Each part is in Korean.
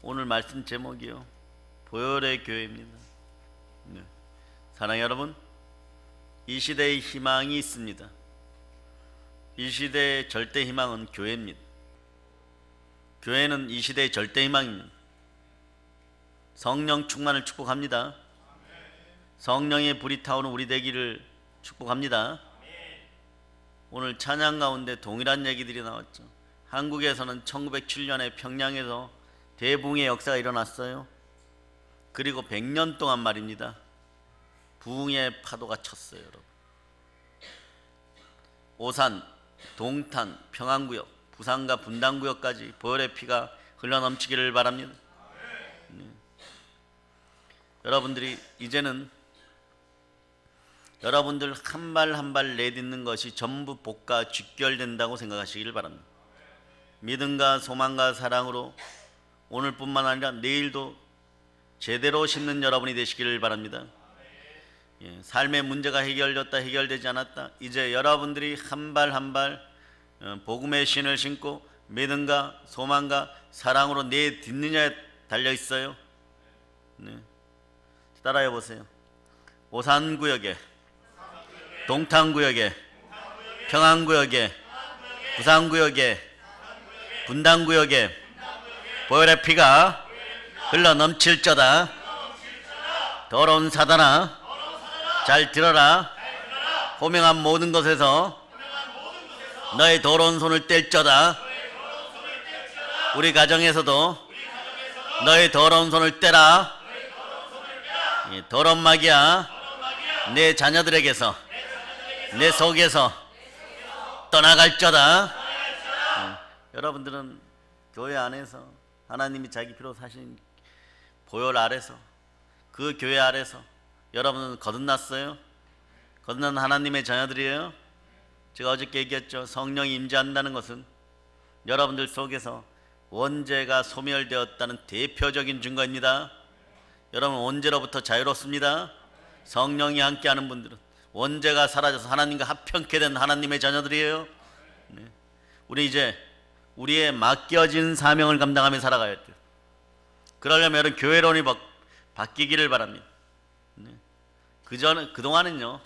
오늘 말씀 제목이요, 보혈의 교회입니다. 네. 사랑하는 여러분, 이 시대의 희망이 있습니다. 이 시대의 절대 희망은 교회입니다. 교회는 이 시대의 절대 희망입니다. 성령 충만을 축복합니다. 성령의 불이 타오는 우리 되기를 축복합니다. 오늘 찬양 가운데 동일한 얘기들이 나왔죠. 한국에서는 1907년에 평양에서 대부흥의 역사가 일어났어요. 그리고 100년 동안 말입니다, 부흥의 파도가 쳤어요. 여러분, 오산, 동탄, 평안구역, 부산과 분당구역까지 보혈의 피가 흘러넘치기를 바랍니다. 네. 여러분들이 이제는 여러분들 한 발 한 발 내딛는 것이 전부 복과 직결된다고 생각하시길 바랍니다. 믿음과 소망과 사랑으로 오늘뿐만 아니라 내일도 제대로 심는 여러분이 되시기를 바랍니다. 삶의 문제가 해결됐다, 해결되지 않았다, 이제 여러분들이 한 발 한 발 복음의 신을 신고 믿음과 소망과 사랑으로 내딛느냐에 달려 있어요. 네. 따라해 보세요. 오산구역에, 동탄구역에, 평안구역에, 부산구역에, 분당구역에 보혈의 피가 흘러 넘칠저다. 더러운 사단아, 잘 들어라. 호명한 모든 것에서 너의 더러운 손을 뗄저다. 우리 가정에서도 너의 더러운 손을 떼라. 더러운 마귀야, 내 자녀들에게서, 내 속에서 떠나갈저다. 여러분들은 교회 안에서 하나님이 자기 피로 사신 보혈 아래서, 그 교회 아래서 여러분은 거듭났어요. 거듭난 하나님의 자녀들이에요. 제가 어저께 얘기했죠. 성령이 임재한다는 것은 여러분들 속에서 원죄가 소멸되었다는 대표적인 증거입니다. 여러분, 원죄로부터 자유롭습니다. 성령이 함께하는 분들은 원죄가 사라져서 하나님과 합평케 된 하나님의 자녀들이에요. 네. 우리 이제 우리의 맡겨진 사명을 감당하며 살아가야 돼요. 그러려면 여러분 교회론이 바뀌기를 바랍니다. 네. 그동안은요,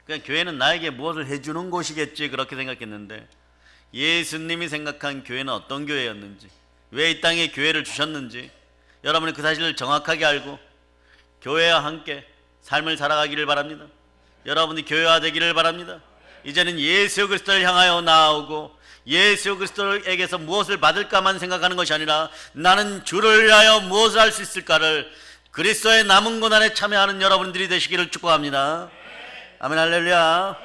그냥 교회는 나에게 무엇을 해주는 곳이겠지 그렇게 생각했는데, 예수님이 생각한 교회는 어떤 교회였는지, 왜 이 땅에 교회를 주셨는지 여러분이 그 사실을 정확하게 알고 교회와 함께 삶을 살아가기를 바랍니다. 여러분이 교회화 되기를 바랍니다. 이제는 예수 그리스도를 향하여 나아오고 예수 그리스도에게서 무엇을 받을까만 생각하는 것이 아니라 나는 주를 위하여 무엇을 할 수 있을까를 그리스도의 남은 고난에 참여하는 여러분들이 되시기를 축복합니다. 아멘, 할렐루야.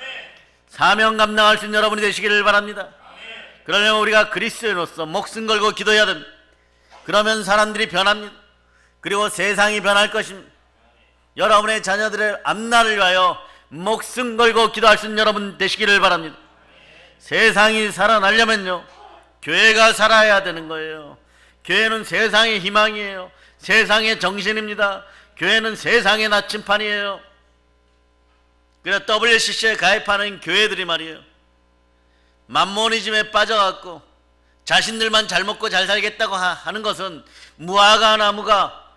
사명 감당할 수 있는 여러분이 되시기를 바랍니다. 그러려면 우리가 그리스도인으로서 목숨 걸고 기도해야 됩니다. 그러면 사람들이 변합니다. 그리고 세상이 변할 것입니다. 여러분의 자녀들의 앞날을 위하여 목숨 걸고 기도할 수 있는 여러분 되시기를 바랍니다. 세상이 살아나려면요, 교회가 살아야 되는 거예요. 교회는 세상의 희망이에요. 세상의 정신입니다. 교회는 세상의 나침판이에요. 그래서 WCC에 가입하는 교회들이 말이에요, 만모니즘에 빠져갖고 자신들만 잘 먹고 잘 살겠다고 하는 것은 무화과 나무가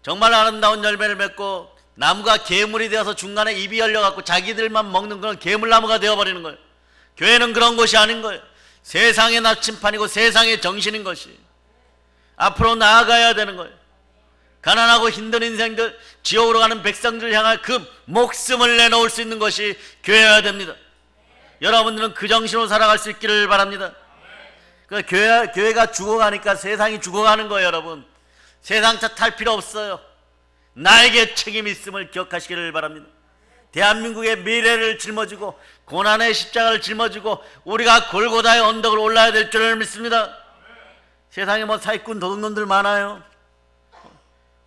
정말 아름다운 열매를 맺고 나무가 괴물이 되어서 중간에 입이 열려갖고 자기들만 먹는 그런 괴물나무가 되어버리는 거예요. 교회는 그런 곳이 아닌 거예요. 세상의 나침판이고 세상의 정신인 것이 앞으로 나아가야 되는 거예요. 가난하고 힘든 인생들, 지옥으로 가는 백성들을 향할 그 목숨을 내놓을 수 있는 것이 교회여야 됩니다. 여러분들은 그 정신으로 살아갈 수 있기를 바랍니다. 교회가 죽어가니까 세상이 죽어가는 거예요. 여러분, 세상 탓 할 필요 없어요. 나에게 책임이 있음을 기억하시기를 바랍니다. 대한민국의 미래를 짊어지고 고난의 십자가를 짊어지고 우리가 골고다의 언덕을 올라야 될 줄을 믿습니다. 세상에 뭐 사기꾼 도둑놈들 많아요.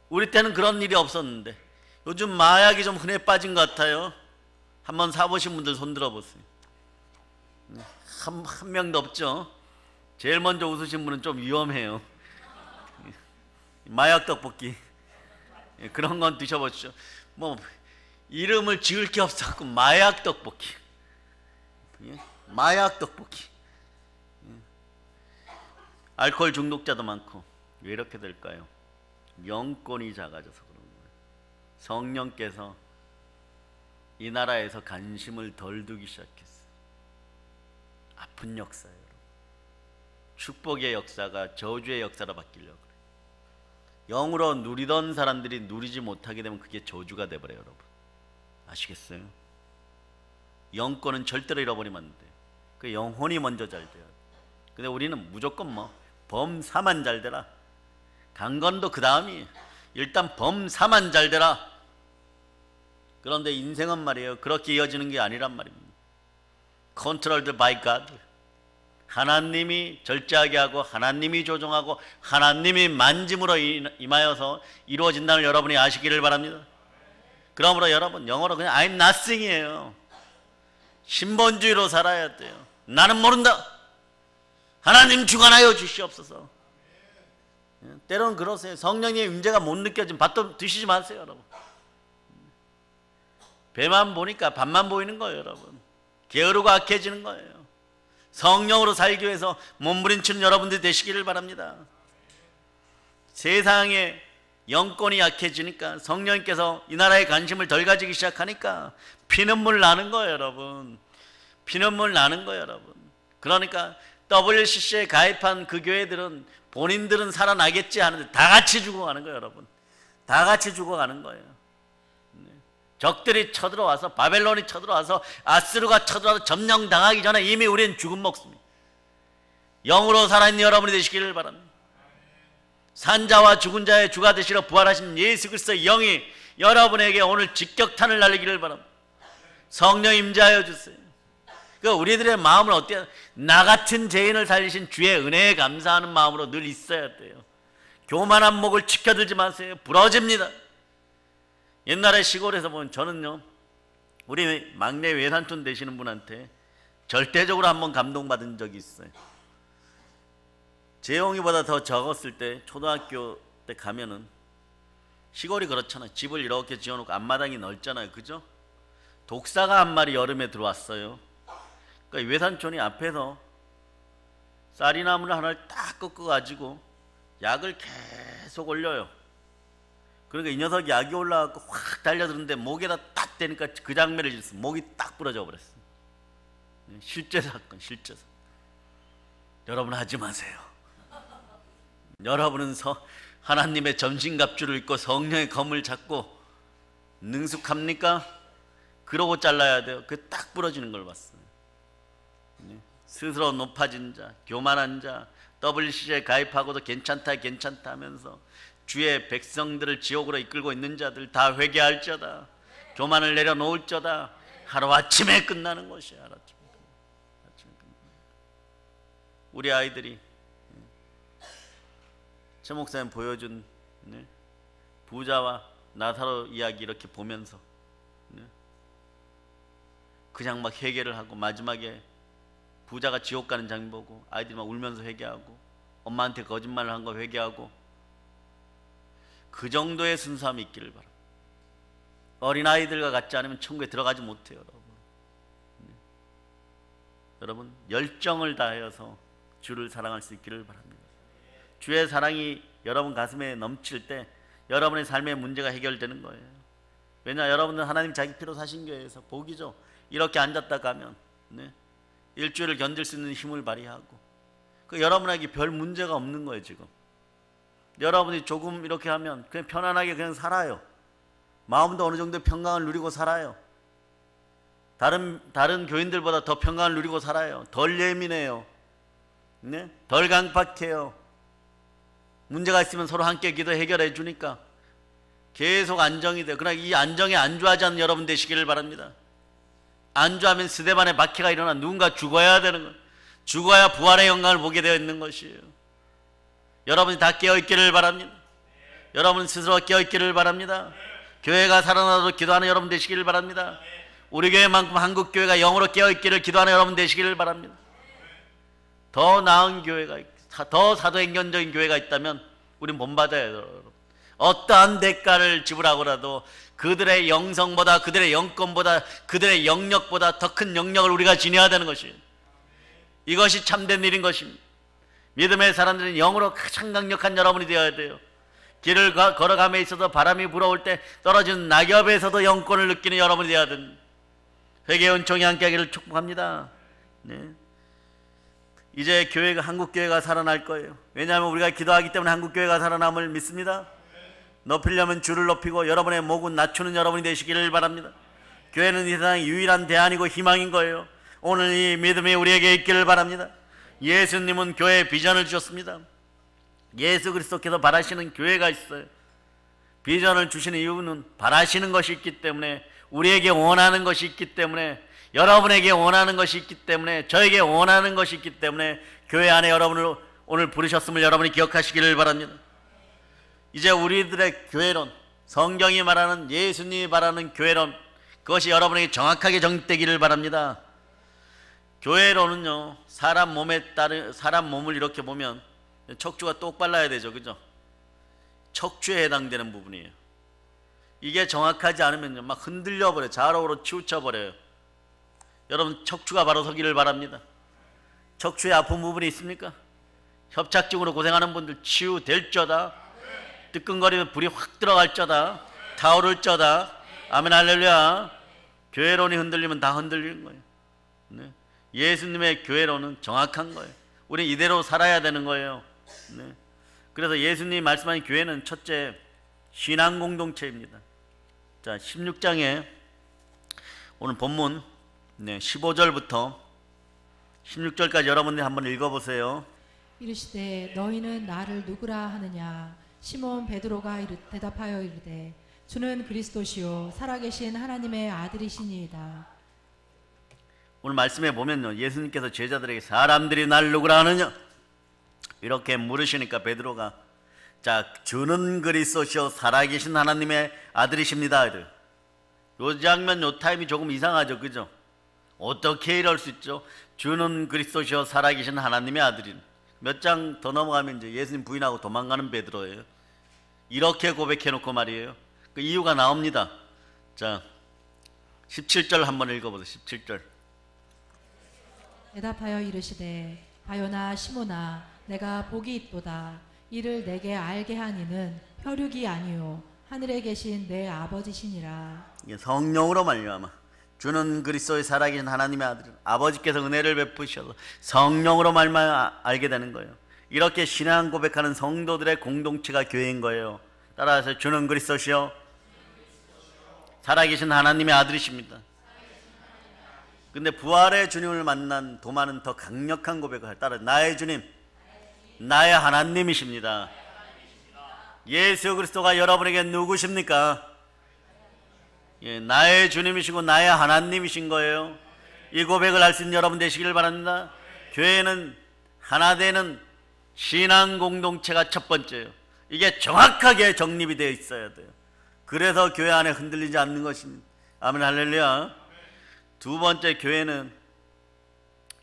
우리 때는 그런 일이 없었는데 요즘 마약이 좀 흔해 빠진 것 같아요. 한번 사보신 분들 손 들어보세요. 한 명도 없죠. 제일 먼저 웃으신 분은 좀 위험해요. 마약 떡볶이 그런 건 드셔보시죠. 뭐 이름을 지을 게 없었고 마약 떡볶이, 마약 떡볶이. 알코올 중독자도 많고 왜 이렇게 될까요? 영권이 작아져서 그런 거예요. 성령께서 이 나라에서 관심을 덜 두기 시작했어요. 아픈 역사예요. 축복의 역사가 저주의 역사로 바뀌려고 그래요. 영으로 누리던 사람들이 누리지 못하게 되면 그게 저주가 돼버려요. 여러분 아시겠어요? 영권은 절대로 잃어버리면 안 돼요. 그 영혼이 먼저 잘 돼요. 근데 우리는 무조건 뭐 범사만 잘 되라, 강건도 그 다음이 일단 범사만 잘 되라. 그런데 인생은 말이에요, 그렇게 이어지는 게 아니란 말입니다. Controlled by God. 하나님이 절제하게 하고 하나님이 조종하고 하나님이 만짐으로 임하여서 이루어진다는 여러분이 아시기를 바랍니다. 그러므로 여러분 영어로 그냥 I'm nothing이에요. 신본주의로 살아야 돼요. 나는 모른다. 하나님 주관하여 주시옵소서. 때로는 그러세요. 성령의 임재가 못 느껴지면 밥도 드시지 마세요. 여러분 배만 보니까 밥만 보이는 거예요. 여러분 게으르고 악해지는 거예요. 성령으로 살기 위해서 몸부림치는 여러분들이 되시기를 바랍니다. 세상에 영권이 약해지니까 성령께서 이 나라에 관심을 덜 가지기 시작하니까 피눈물 나는 거예요. 여러분 피눈물 나는 거예요. 여러분 그러니까 WCC에 가입한 그 교회들은 본인들은 살아나겠지 하는데 다 같이 죽어가는 거예요. 여러분 다 같이 죽어가는 거예요. 적들이 쳐들어와서, 바벨론이 쳐들어와서, 아스루가 쳐들어와서 점령당하기 전에 이미 우리는 죽은 목숨입니다. 영으로 살아있는 여러분이 되시기를 바랍니다. 산자와 죽은 자의 주가 되시러 부활하신 예수 그리스도의 영이 여러분에게 오늘 직격탄을 날리기를 바랍니다. 성령 임재하여 주세요. 그 우리들의 마음을 어때요? 나 같은 죄인을 살리신 주의 은혜에 감사하는 마음으로 늘 있어야 돼요. 교만한 목을 치켜들지 마세요. 부러집니다. 옛날에 시골에서 보면 저는요, 우리 막내 외삼촌 되시는 분한테 절대적으로 한번 감동받은 적이 있어요. 재용이보다 더 적었을 때 초등학교 때 가면은 시골이 그렇잖아요. 집을 이렇게 지어놓고 앞마당이 넓잖아요. 그죠? 독사가 한 마리 여름에 들어왔어요. 그러니까 외삼촌이 앞에서 쌀이나무를 하나를 딱 꺾어가지고 약을 계속 올려요. 그러니까 이 녀석이 약이 올라가고 확 달려드는데 목에다 딱 대니까 그 장면을 지었어요. 목이 딱 부러져 버렸어요. 실제 사건, 실제 사건. 여러분 하지 마세요. 여러분은 하나님의 전신갑주를 입고 성령의 검을 잡고 능숙합니까? 그러고 잘라야 돼요. 그 딱 부러지는 걸 봤어요. 스스로 높아진 자, 교만한 자, WCC에 가입하고도 괜찮다 괜찮다 하면서 주의 백성들을 지옥으로 이끌고 있는 자들 다 회개할지어다. 교만을 내려놓을지어다. 하루아침에 끝나는 것이야. 하루아침에 끝나는. 우리 아이들이 최 목사님 보여준 부자와 나사로 이야기 이렇게 보면서 그냥 막 회개를 하고 마지막에 부자가 지옥 가는 장면 보고 아이들이 막 울면서 회개하고 엄마한테 거짓말을 한 거 회개하고 그 정도의 순수함이 있기를 바랍니다. 어린아이들과 같지 않으면 천국에 들어가지 못해요. 여러분 열정을 다하여서 주를 사랑할 수 있기를 바랍니다. 주의 사랑이 여러분 가슴에 넘칠 때 여러분의 삶의 문제가 해결되는 거예요. 왜냐 여러분은 하나님 자기 피로 사신 교회에서 복이죠. 이렇게 앉았다 가면 일주일을 견딜 수 있는 힘을 발휘하고 그 여러분에게 별 문제가 없는 거예요. 지금 여러분이 조금 이렇게 하면 그냥 편안하게 그냥 살아요. 마음도 어느 정도 평강을 누리고 살아요. 다른 교인들보다 더 평강을 누리고 살아요. 덜 예민해요. 덜 강팍해요. 문제가 있으면 서로 함께 기도 해결해 주니까 계속 안정이 돼요. 그러나 이 안정에 안주하지 않는 여러분 되시기를 바랍니다. 안주하면 스데반의 박해가 일어나 누군가 죽어야 되는 거예요. 죽어야 부활의 영광을 보게 되어 있는 것이에요. 여러분이 다 깨어있기를 바랍니다. 여러분 스스로 깨어있기를 바랍니다. 교회가 살아나도 기도하는 여러분 되시기를 바랍니다. 우리 교회만큼 한국교회가 영으로 깨어있기를 기도하는 여러분 되시기를 바랍니다. 더 나은 교회가, 더 사도행전적인 교회가 있다면 우린 본받아야 돼요. 어떠한 대가를 지불하고라도 그들의 영성보다, 그들의 영권보다, 그들의 영역보다 더 큰 영역을 우리가 지녀야 되는 것이에요. 이것이 참된 일인 것입니다. 믿음의 사람들은 영으로 가장 강력한 여러분이 되어야 돼요. 길을 걸어감에 있어서 바람이 불어올 때 떨어지는 낙엽에서도 영권을 느끼는 여러분이 되어야 됩니다. 회개 은총이 함께하기를 축복합니다. 네. 이제 교회가, 한국교회가 살아날 거예요. 왜냐하면 우리가 기도하기 때문에 한국교회가 살아남을 믿습니다. 높이려면 주를 높이고 여러분의 목은 낮추는 여러분이 되시기를 바랍니다. 교회는 이 세상의 유일한 대안이고 희망인 거예요. 오늘 이 믿음이 우리에게 있기를 바랍니다. 예수님은 교회에 비전을 주셨습니다. 예수 그리스도께서 바라시는 교회가 있어요. 비전을 주시는 이유는 바라시는 것이 있기 때문에, 우리에게 원하는 것이 있기 때문에, 여러분에게 원하는 것이 있기 때문에, 저에게 원하는 것이 있기 때문에 교회 안에 여러분을 오늘 부르셨음을 여러분이 기억하시기를 바랍니다. 이제 우리들의 교회론, 성경이 말하는, 예수님이 말하는 교회론, 그것이 여러분에게 정확하게 정립되기를 바랍니다. 교회론은요, 사람 몸을 이렇게 보면 척추가 똑 발라야 되죠, 그죠? 척추에 해당되는 부분이에요. 이게 정확하지 않으면요, 막 흔들려 버려요. 좌우로 치우쳐 버려요. 여러분, 척추가 바로 서기를 바랍니다. 척추에 아픈 부분이 있습니까? 협착증으로 고생하는 분들 치유될 쩌다. 뜨끈거리면 불이 확 들어갈 쩌다. 타오를 쩌다. 아멘 할렐루야. 교회론이 흔들리면 다 흔들리는 거예요. 네. 예수님의 교회론은 정확한 거예요. 우리 이대로 살아야 되는 거예요. 네. 그래서 예수님이 말씀하신 교회는 첫째, 신앙 공동체입니다. 자, 16장에 오늘 본문 15절부터 16절까지 여러분들이 한번 읽어보세요. 이르시되 너희는 나를 누구라 하느냐. 시몬 베드로가 대답하여 이르되 주는 그리스도시요 살아계신 하나님의 아들이시니이다. 오늘 말씀에 보면요, 예수님께서 제자들에게 사람들이 날 누구라 하느냐 이렇게 물으시니까 베드로가 자, 주는 그리스도시요 살아계신 하나님의 아들이십니다. 요 장면, 요 타임이 조금 이상하죠, 그죠? 어떻게 이럴 수 있죠? 주는 그리스도시요 살아계신 하나님의 아들인. 몇 장 더 넘어가면 이제 예수님 부인하고 도망가는 베드로예요. 이렇게 고백해놓고 말이에요. 그 이유가 나옵니다. 자, 17절 한번 읽어보세요. 17절. 대답하여 이르시되 바요나 시모나 내가 복이 있도다. 이를 내게 알게 한 이는 혈육이 아니요 하늘에 계신 내 아버지시니라. 이게 성령으로 말미암아 주는 그리스도의 살아계신 하나님의 아들, 아버지께서 은혜를 베푸셔서 성령으로 말미암아 알게 되는 거예요. 이렇게 신앙 고백하는 성도들의 공동체가 교회인 거예요. 따라서 주는 그리스도시요 살아계신 하나님의 아들이십니다. 근데 부활의 주님을 만난 도마는 더 강력한 고백을 할. 따라 나의 주님, 나의 하나님이십니다. 예수 그리스도가 여러분에게 누구십니까? 예, 나의 주님이시고 나의 하나님이신 거예요. 이 고백을 할 수 있는 여러분 되시길 바랍니다. 교회는 하나 되는 신앙 공동체가 첫 번째예요. 이게 정확하게 정립이 되어 있어야 돼요. 그래서 교회 안에 흔들리지 않는 것입니다. 아멘 할렐루야. 두 번째, 교회는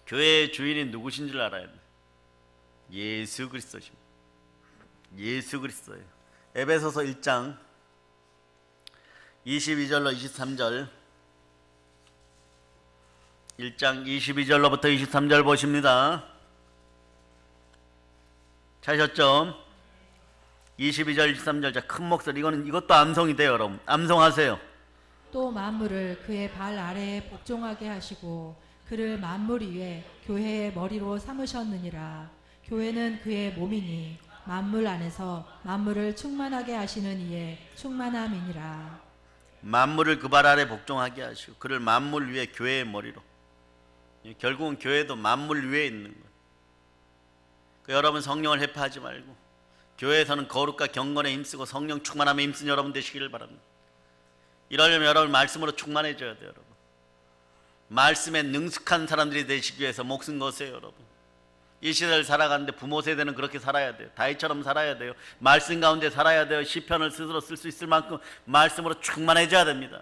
교회의 주인이 누구신 줄 알아야 돼요. 예수 그리스도십니다. 예수 그리스도예요. 에베소서 1장 22절로 23절, 1장 22절로부터 23절 보십니다. 찾으셨죠? 22절 23절. 자, 큰 목소리. 이것도 암송이 돼요, 여러분. 암송하세요. 또 만물을 그의 발 아래에 복종하게 하시고 그를 만물 위에 교회의 머리로 삼으셨느니라. 교회는 그의 몸이니 만물 안에서 만물을 충만하게 하시는 이의 충만함이니라. 만물을 그 발 아래 복종하게 하시고 그를 만물 위에 교회의 머리로. 결국은 교회도 만물 위에 있는 거예요. 여러분 성령을 회파하지 말고 교회에서는 거룩과 경건에 힘쓰고 성령 충만함에 힘쓴 여러분 되시기를 바랍니다. 이러려면 여러분 말씀으로 충만해져야 돼요. 여러분 말씀에 능숙한 사람들이 되시기 위해서 목숨 거세요. 여러분 이 시대를 살아가는데 부모 세대는 그렇게 살아야 돼요. 다윗처럼 살아야 돼요. 말씀 가운데 살아야 돼요. 시편을 스스로 쓸 수 있을 만큼 말씀으로 충만해져야 됩니다.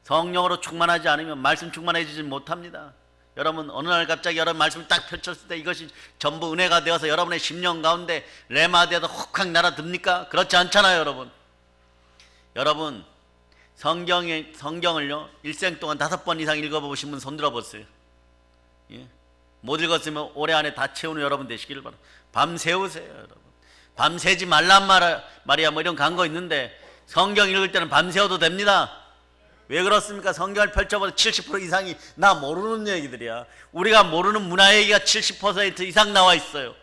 성령으로 충만하지 않으면 말씀 충만해지지 못합니다. 여러분 어느 날 갑자기 여러분 말씀을 딱 펼쳤을 때 이것이 전부 은혜가 되어서 여러분의 심령 가운데 레마되어서 혹확 날아듭니까? 그렇지 않잖아요. 여러분 성경을요 일생 동안 5번 이상 읽어보신 분 손 들어보세요. 예? 못 읽었으면 올해 안에 다 채우는 여러분 되시기를 바랍니다. 밤 새우세요. 여러분 밤새지 말란 말이야 뭐 이런 광고 있는데 성경 읽을 때는 밤새워도 됩니다. 왜 그렇습니까? 성경을 펼쳐보면 70% 이상이 나 모르는 얘기들이야. 우리가 모르는 문화 얘기가 70% 이상 나와 있어요.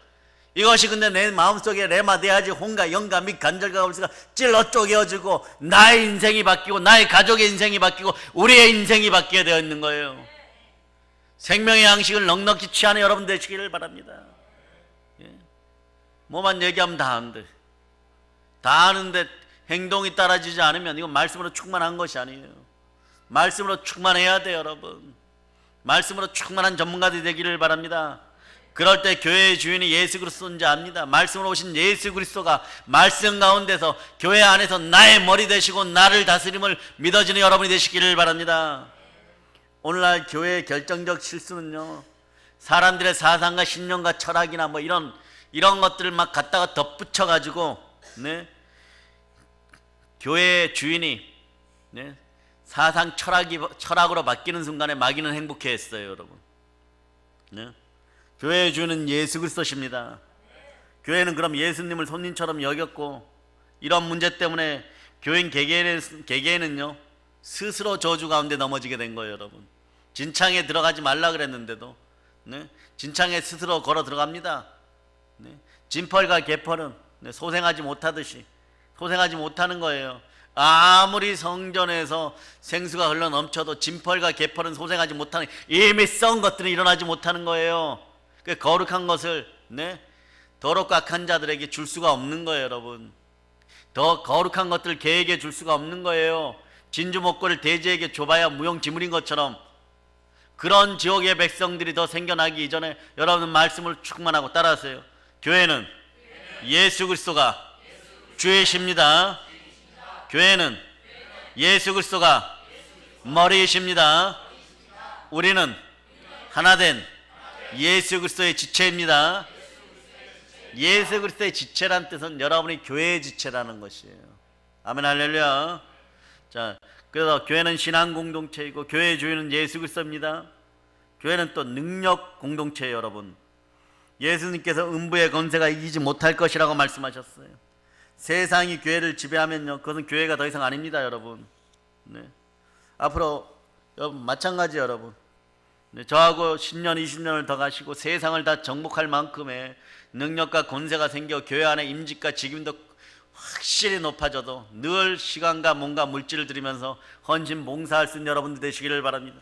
이것이 근데 내 마음속에 레마 돼야지 혼과 영과 및 간절과 울수가 찔러 쪼개어지고 나의 인생이 바뀌고 나의 가족의 인생이 바뀌고 우리의 인생이 바뀌게 되어 있는 거예요. 생명의 양식을 넉넉히 취하는 여러분 되시기를 바랍니다. 예. 뭐만 얘기하면 다 안 돼. 다 아는데 행동이 따라지지 않으면 이건 말씀으로 충만한 것이 아니에요. 말씀으로 충만해야 돼요, 여러분. 말씀으로 충만한 전문가들이 되기를 바랍니다. 그럴 때 교회의 주인이 예수 그리스도인지 압니다. 말씀으로 오신 예수 그리스도가 말씀 가운데서 교회 안에서 나의 머리 되시고 나를 다스림을 믿어지는 여러분이 되시기를 바랍니다. 오늘날 교회의 결정적 실수는요, 사람들의 사상과 신념과 철학이나 뭐 이런 것들을 막 갖다가 덧붙여 가지고 교회의 주인이 사상 철학으로 바뀌는 순간에 마귀는 행복해했어요, 여러분. 교회의 주인은 예수 그리스도십니다. 교회는 그럼 예수님을 손님처럼 여겼고 이런 문제 때문에 교인 개개인은요 스스로 저주 가운데 넘어지게 된 거예요, 여러분. 진창에 들어가지 말라 그랬는데도 진창에 스스로 걸어 들어갑니다. 진펄과 개펄은 소생하지 못하듯이 소생하지 못하는 거예요. 아무리 성전에서 생수가 흘러 넘쳐도 진펄과 개펄은 소생하지 못하는, 이미 썩은 것들은 일어나지 못하는 거예요. 그 거룩한 것을 더럽고 악한 자들에게 줄 수가 없는 거예요, 여러분. 더 거룩한 것들 개에게 줄 수가 없는 거예요. 진주 목걸이를 돼지에게 줘봐야 무용지물인 것처럼 그런 지옥의 백성들이 더 생겨나기 이전에 여러분은 말씀을 충만하고 따라하세요. 교회는 예수 그리스도가 주이십니다. 교회는 예수 그리스도가 머리이십니다. 우리는 하나된 예수 그리스도의 지체입니다. 예수 그리스도의 지체란 뜻은 여러분이 교회의 지체라는 것이에요. 아멘, 할렐루야. 자, 그래서 교회는 신앙 공동체이고 교회의 주인은 예수 그리스도입니다. 교회는 또 능력 공동체예요, 여러분. 예수님께서 음부의 권세가 이기지 못할 것이라고 말씀하셨어요. 세상이 교회를 지배하면요, 그것은 교회가 더 이상 아닙니다, 여러분. 앞으로 여러분 마찬가지, 여러분. 저하고 10년, 20년을 더 가시고 세상을 다 정복할 만큼의 능력과 권세가 생겨 교회 안에 임직과 직임도 확실히 높아져도 늘 시간과 몸과 물질을 들이면서 헌신 봉사할 수 있는 여러분들 되시기를 바랍니다.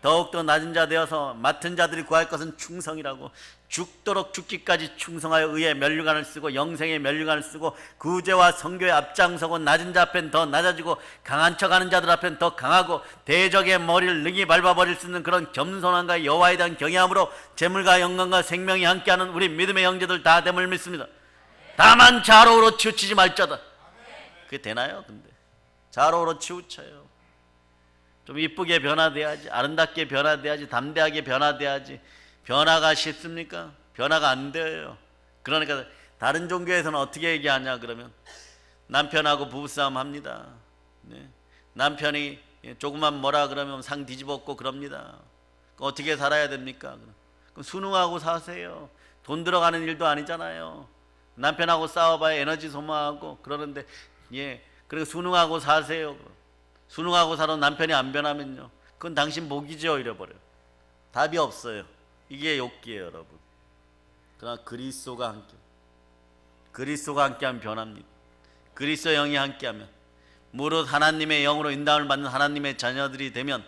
더욱더 낮은 자 되어서 맡은 자들이 구할 것은 충성이라고, 죽도록 죽기까지 충성하여 의의 면류관을 쓰고 영생의 면류관을 쓰고 구제와 선교의 앞장서고 낮은 자 앞엔 더 낮아지고 강한 척하는 자들 앞엔 더 강하고 대적의 머리를 능히 밟아버릴 수 있는 그런 겸손함과 여호와에 대한 경외함으로 재물과 영광과 생명이 함께하는 우리 믿음의 형제들 다 됨을 믿습니다. 다만 좌로우로 치우치지 말자다. 그게 되나요? 근데 좌로우로 치우쳐요. 좀 이쁘게 변화돼야지, 아름답게 변화돼야지, 담대하게 변화돼야지. 변화가 쉽습니까? 변화가 안 돼요. 그러니까 다른 종교에서는 어떻게 얘기하냐 그러면 남편하고 부부싸움 합니다. 남편이 조금만 뭐라 그러면 상 뒤집었고 그럽니다. 어떻게 살아야 됩니까? 그럼 순응하고 사세요. 돈 들어가는 일도 아니잖아요. 남편하고 싸워봐야 에너지 소모하고 그러는데, 그리고 순응하고 사세요. 순응하고 살아 남편이 안 변하면요, 그건 당신 목이죠. 잃어버려요. 답이 없어요. 이게 욕기예요, 여러분. 그러나 그리스도가 함께하면 변합니다. 그리스도의 영이 함께하면, 무릇 하나님의 영으로 인도함을 받는 하나님의 자녀들이 되면,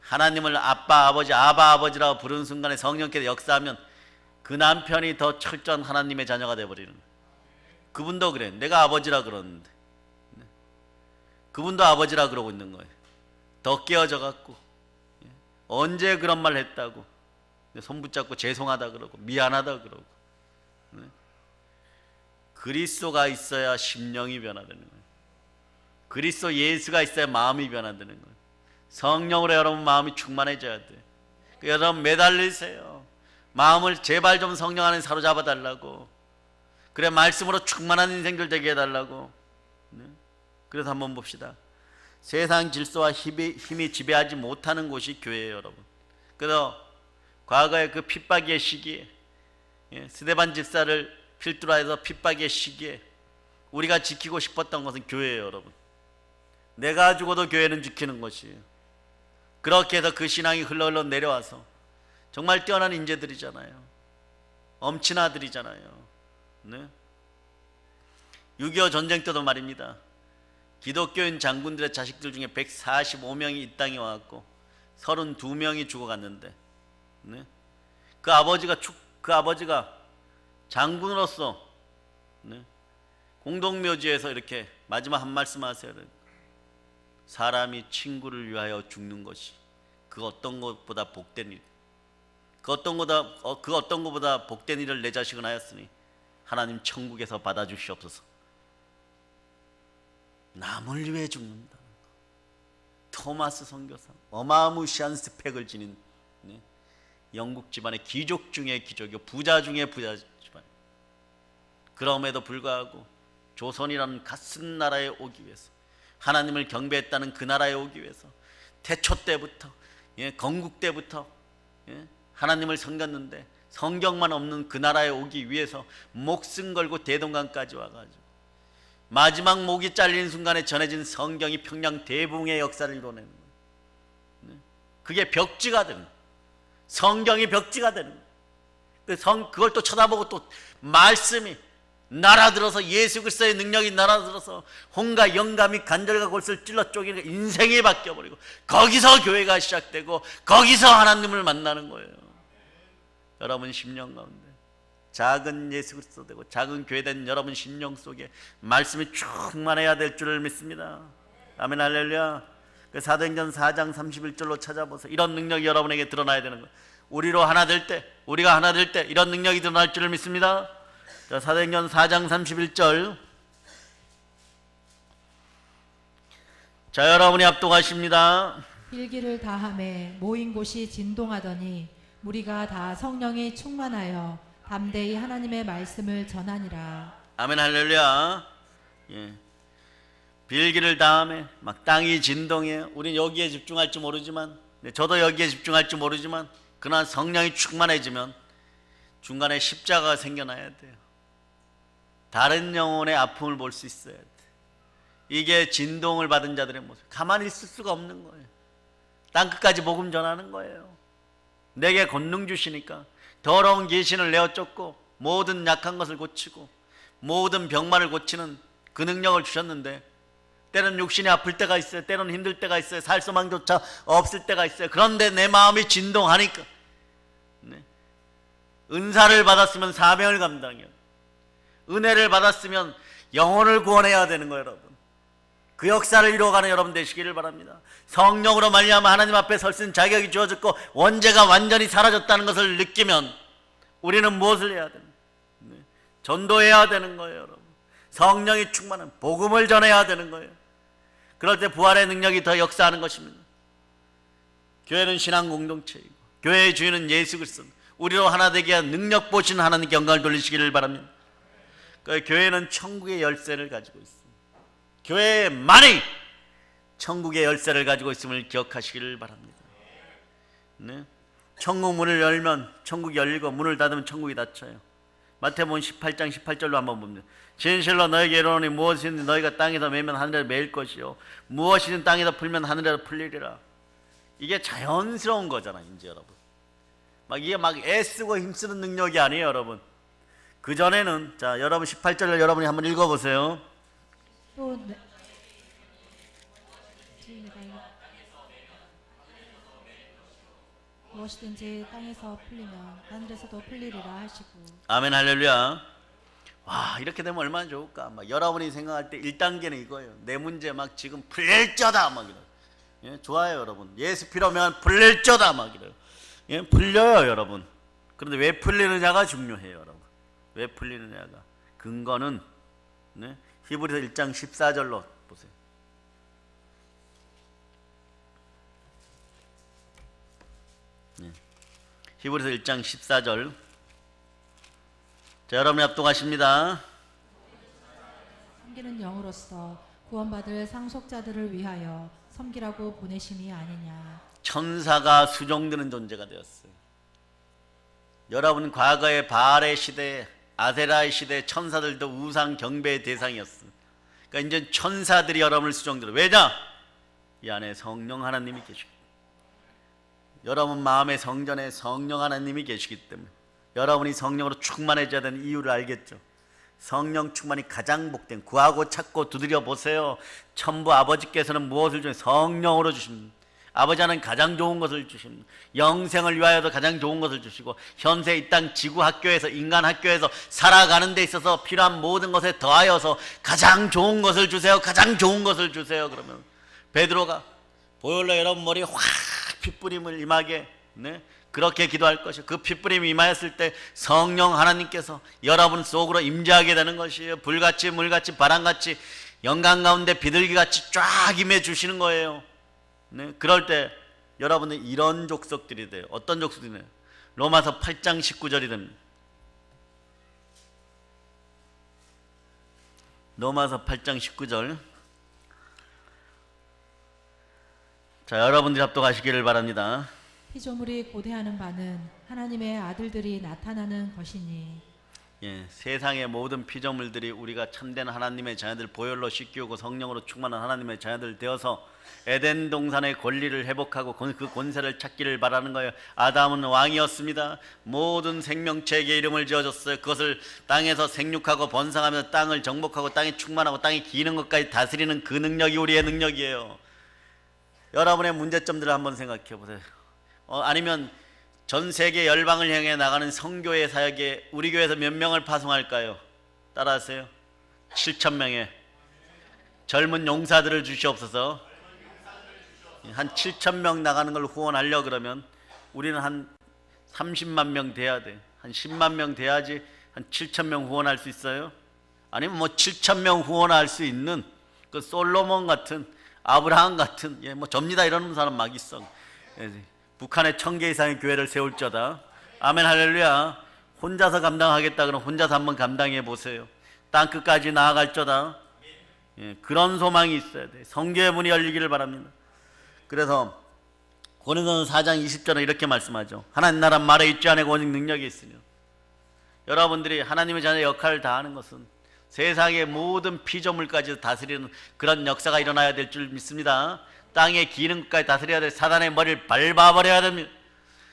하나님을 아빠 아버지라고 부르는 순간에 성령께서 역사하면 그 남편이 더 철저한 하나님의 자녀가 되어버리는 거예요. 그분도 그래. 내가 아버지라 그러는데 그분도 아버지라 그러고 있는 거예요. 더 깨어져 갖고 언제 그런 말 했다고 손 붙잡고 죄송하다 그러고 미안하다 그러고. 그리스도가 있어야 심령이 변화되는 거예요. 그리스도 예수가 있어야 마음이 변화되는 거예요. 성령으로 여러분 마음이 충만해져야 돼요. 여러분 매달리세요. 마음을 제발 좀 성령 안에 사로잡아 달라고. 그래 말씀으로 충만한 인생들 되게 해달라고. 그래서 한번 봅시다. 세상 질서와 힘이 지배하지 못하는 곳이 교회예요, 여러분. 그래서 과거에 그 핍박의 시기에 스데반 집사를 필두라 해서 핍박의 시기에 우리가 지키고 싶었던 것은 교회예요, 여러분. 내가 죽어도 교회는 지키는 것이에요. 그렇게 해서 그 신앙이 흘러 내려와서 정말 뛰어난 인재들이잖아요. 엄친아들이잖아요. 네? 6.25 전쟁 때도 말입니다. 기독교인 장군들의 자식들 중에 145명이 이 땅에 와갖고 32명이 죽어갔는데, 네? 그 아버지가 장군으로서, 네? 공동묘지에서 이렇게 마지막 한 말씀 하세요. 사람이 친구를 위하여 죽는 것이 그 어떤 것보다 복된 일, 그 어떤 것보다 복된 일을 내 자식은 하였으니 하나님 천국에서 받아주시옵소서. 남을 위해 죽는다. 토마스 선교사, 어마무시한 스펙을 지닌, 네? 영국 집안의 귀족 중의 귀족이요, 부자 중의 부자 집안. 그럼에도 불구하고 조선이라는 갓쓴 나라에 오기 위해서, 하나님을 경배했다는 그 나라에 오기 위해서 태초 때부터, 예, 건국 때부터, 예, 하나님을 섬겼는데 성경만 없는 그 나라에 오기 위해서 목숨 걸고 대동강까지 와가지고 마지막 목이 잘리는 순간에 전해진 성경이 평양 대붕의 역사를 이뤄내는 거예요. 네? 그게 벽지가 되는 거예요. 성경이 벽지가 되는 거예요. 그걸 또 쳐다보고 또 말씀이 날아들어서, 예수 그리스도의 능력이 날아들어서 홍과 영감이 간절과 골수를 찔러 쪼개는 인생이 바뀌어버리고, 거기서 교회가 시작되고 거기서 하나님을 만나는 거예요. 여러분 심령 가운데 작은 예수 그리스도 되고 작은 교회 된 여러분 심령 속에 말씀이 충만해야 될 줄을 믿습니다. 아멘, 할렐루야. 그 사도행전 4장 31절로 찾아보세요. 이런 능력이 여러분에게 드러나야 되는 거예요. 우리가 하나 될 때 이런 능력이 드러날 줄을 믿습니다. 자, 사도행전 4장 31절. 자, 여러분이 합독하십니다. 일기를 다함에 모인 곳이 진동하더니 무리가 다 성령이 충만하여 담대히 하나님의 말씀을 전하니라. 아멘, 할렐루야. 예. 빌기를 다음에 막 땅이 진동해요. 우린 여기에 집중할지 모르지만, 저도 여기에 집중할지 모르지만, 그러나 성령이 충만해지면 중간에 십자가가 생겨나야 돼요. 다른 영혼의 아픔을 볼 수 있어야 돼. 이게 진동을 받은 자들의 모습. 가만히 있을 수가 없는 거예요. 땅끝까지 복음 전하는 거예요. 내게 권능 주시니까 더러운 귀신을 내어 쫓고 모든 약한 것을 고치고 모든 병만을 고치는 그 능력을 주셨는데, 때로는 육신이 아플 때가 있어요. 때로는 힘들 때가 있어요. 살 소망조차 없을 때가 있어요. 그런데 내 마음이 진동하니까, 네. 은사를 받았으면 사명을 감당해요. 은혜를 받았으면 영혼을 구원해야 되는 거예요, 여러분. 그 역사를 이루어가는 여러분 되시기를 바랍니다. 성령으로 말미암아 하나님 앞에 설 수 있는 자격이 주어졌고 원죄가 완전히 사라졌다는 것을 느끼면 우리는 무엇을 해야 됩니까? 네. 전도해야 되는 거예요, 여러분. 성령이 충만한 복음을 전해야 되는 거예요. 그럴 때 부활의 능력이 더 역사하는 것입니다. 교회는 신앙 공동체이고 교회의 주인은 예수 그리스도, 우리로 하나 되게 한 능력 보시는 하나님께 영광을 돌리시기를 바랍니다. 그 교회는 천국의 열쇠를 가지고 있습니다. 교회만이 천국의 열쇠를 가지고 있음을 기억하시기를 바랍니다. 네? 천국 문을 열면 천국이 열리고 문을 닫으면 천국이 닫혀요. 마태복음 18장 18절로 한번 봅니다. 진실로 너에게 이르노니 무엇이든 너희가 땅에서 매면 하늘에서 매일 것이요 무엇이든 땅에서 풀면 하늘에서 풀리리라. 이게 자연스러운 거잖아요, 이제 여러분. 이게 애쓰고 힘쓰는 능력이 아니에요, 여러분. 그 전에는, 자, 여러분 18절을 여러분이 한번 읽어보세요. 또 무엇이든지 땅에서 풀리면 하늘에서도 풀리리라 하시고. 아멘, 할렐루야. 와, 이렇게 되면 얼마나 좋을까. 여러분이 생각할 때 1단계는 이거예요. 내 문제 지금 풀릴저다 이래요. 예, 좋아요, 여러분. 예수 필요하면 풀릴저다 이래요. 예, 풀려요, 여러분. 그런데 왜 풀리느냐가 중요해요, 여러분. 왜 풀리느냐가. 근거는, 네? 히브리서 1장 14절로 보세요. 네. 히브리서 1장 14절. 자, 여러분이 합독하십니다. 섬기는 영으로서 구원받을 상속자들을 위하여 섬기라고 보내심이 아니냐. 천사가 수종드는 존재가 되었어요. 여러분 과거의 바알의 시대에 아세라의 시대 천사들도 우상 경배의 대상이었어. 그러니까 이제 천사들이 여러분을 수종들어. 왜냐? 이 안에 성령 하나님이 계시기, 여러분 마음의 성전에 성령 하나님이 계시기 때문에 여러분이 성령으로 충만해져야 되는 이유를 알겠죠? 성령 충만이 가장 복된, 구하고 찾고 두드려 보세요. 천부 아버지께서는 무엇을 주시면 성령으로 주십니다. 아버지 하나님 가장 좋은 것을 주십니다. 영생을 위하여도 가장 좋은 것을 주시고, 현세 이 땅 지구 학교에서, 인간 학교에서 살아가는 데 있어서 필요한 모든 것에 더하여서 가장 좋은 것을 주세요. 가장 좋은 것을 주세요. 그러면 베드로가 보혈로 여러분 머리에 확 핏뿌림을 임하게, 네? 그렇게 기도할 것이요. 그 핏뿌림이 임하였을 때 성령 하나님께서 여러분 속으로 임재하게 되는 것이에요. 불같이 물같이 바람같이 영광 가운데 비둘기같이 쫙 임해 주시는 거예요. 네? 그럴 때 여러분은 이런 족속들이 돼요. 어떤 족속들이 돼요? 로마서 8장 19절이 됩니다. 로마서 8장 19절. 자, 여러분들이 합독하시기를 바랍니다. 피조물이 고대하는 바는 하나님의 아들들이 나타나는 것이니. 예, 세상의 모든 피조물들이 우리가 참된 하나님의 자녀들, 보혈로 씻기우고 성령으로 충만한 하나님의 자녀들 되어서 에덴 동산의 권리를 회복하고 그 권세를 찾기를 바라는 거예요. 아담은 왕이었습니다. 모든 생명체에게 이름을 지어줬어요. 그것을 땅에서 생육하고 번성하면서 땅을 정복하고 땅에 충만하고 땅이 기는 것까지 다스리는 그 능력이 우리의 능력이에요. 여러분의 문제점들을 한번 생각해 보세요. 아니면 전 세계 열방을 향해 나가는 성교회 사역에 우리 교회에서 몇 명을 파송할까요? 따라하세요. 7,000명에 젊은 용사들을 주시옵소서. 한 7,000명 나가는 걸 후원하려 그러면 우리는 한 30만 명 돼야 돼. 한 10만 명 돼야지 한 7,000명 후원할 수 있어요. 아니면 뭐 7,000명 후원할 수 있는 그 솔로몬 같은, 아브라함 같은, 뭐 접니다 이러는 사람 막 있어. 북한에 1,000개 이상의 교회를 세울 자다. 아멘 할렐루야. 혼자서 감당하겠다 그러면 혼자서 한번 감당해 보세요. 땅끝까지 나아갈 자다. 그런 소망이 있어야 돼. 성교의 문이 열리기를 바랍니다. 그래서 고린도서 4장 20절은 이렇게 말씀하죠. 하나님 나라 말에 있지 않고 오직 능력이 있으며. 여러분들이 하나님의 자녀의 역할을 다하는 것은 세상의 모든 피조물까지 다스리는 그런 역사가 일어나야 될 줄 믿습니다. 땅의 기능까지 다스려야 될 사단의 머리를 밟아버려야 됩니다.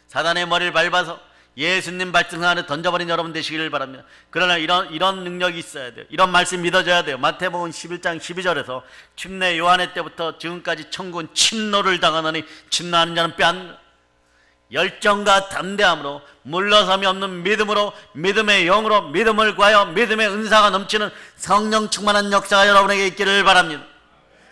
사단의 머리를 밟아서 예수님 발등 안에 던져버린 여러분 되시기를 바랍니다. 그러나 이런 능력이 있어야 돼요. 이런 말씀 믿어져야 돼요. 마태복음 11장 12절에서 침례 요한의 때부터 지금까지 천국은 침노를 당하느니 침노하는 자는 빼앗는다. 열정과 담대함으로 물러섬이 없는 믿음으로, 믿음의 영으로 믿음을 구하여 믿음의 은사가 넘치는 성령 충만한 역사가 여러분에게 있기를 바랍니다.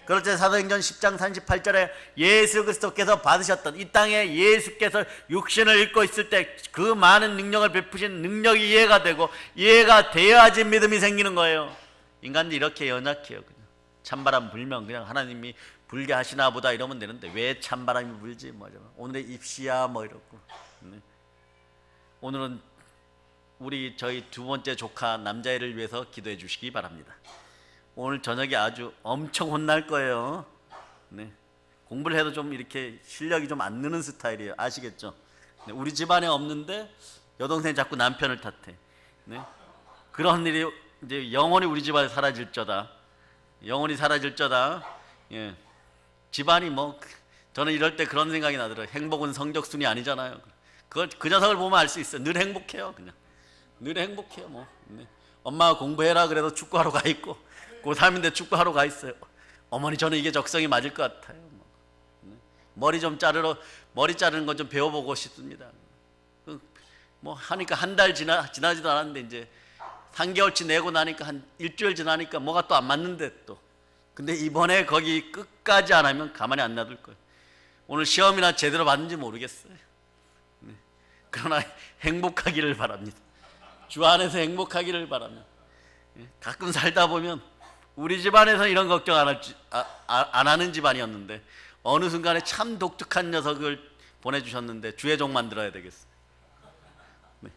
그럴 때 사도행전 10장 38절에 예수 그리스도께서 받으셨던, 이 땅에 예수께서 육신을 입고 있을 때 그 많은 능력을 베푸신 능력이 이해가 되고, 이해가 돼야지 믿음이 생기는 거예요. 인간들이 이렇게 연약해요. 그냥 찬바람 불면 그냥 하나님이 불게 하시나 보다 이러면 되는데 왜 찬바람이 불지? 오늘의 입시야 뭐 이러고. 오늘은 저희 두 번째 조카 남자애를 위해서 기도해 주시기 바랍니다. 오늘 저녁에 아주 엄청 혼날 거예요. 네. 공부를 해도 좀 이렇게 실력이 좀 안 느는 스타일이에요. 아시겠죠? 네. 우리 집안에 없는데 여동생이 자꾸 남편을 탓해. 네. 그런 일이 이제 영원히 우리 집안에 사라질 저다. 영원히 사라질 저다. 예. 집안이 저는 이럴 때 그런 생각이 나더라고요. 행복은 성적순이 아니잖아요. 그 녀석을 보면 알 수 있어요. 늘 행복해요. 그냥 늘 행복해요. 네. 엄마가 공부해라 그래도 축구하러 가 있고, 고3인데 축구하러 가 있어요. 어머니 저는 이게 적성이 맞을 것 같아요. 머리 자르는 거 좀 배워보고 싶습니다. 하니까 한 달 지나지도 않았는데 이제 3개월치 내고 나니까 한 일주일 지나니까 뭐가 또 안 맞는데 또. 근데 이번에 거기 끝까지 안 하면 가만히 안 놔둘 거예요. 오늘 시험이나 제대로 봤는지 모르겠어요. 네. 그러나 행복하기를 바랍니다. 주 안에서 행복하기를 바랍니다. 가끔 살다 보면 우리 집안에서 이런 걱정 안 하는 집안이었는데 어느 순간에 참 독특한 녀석을 보내주셨는데 주의 종 만들어야 되겠어요. 네.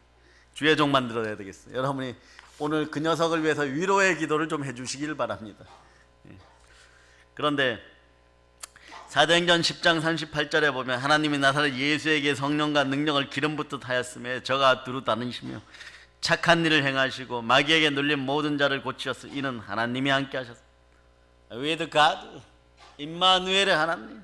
주의 종 만들어야 되겠어요. 여러분이 오늘 그 녀석을 위해서 위로의 기도를 좀 해주시길 바랍니다. 그런데 사도행전 10장 38절에 보면 하나님이 나사렛 예수에게 성령과 능력을 기름 붓듯 하였음에 저가 두루 다니시며 착한 일을 행하시고 마귀에게 눌린 모든 자를 고치셨으. 이는 하나님이 함께 하셨습니다. With God, 임마누엘의 하나님,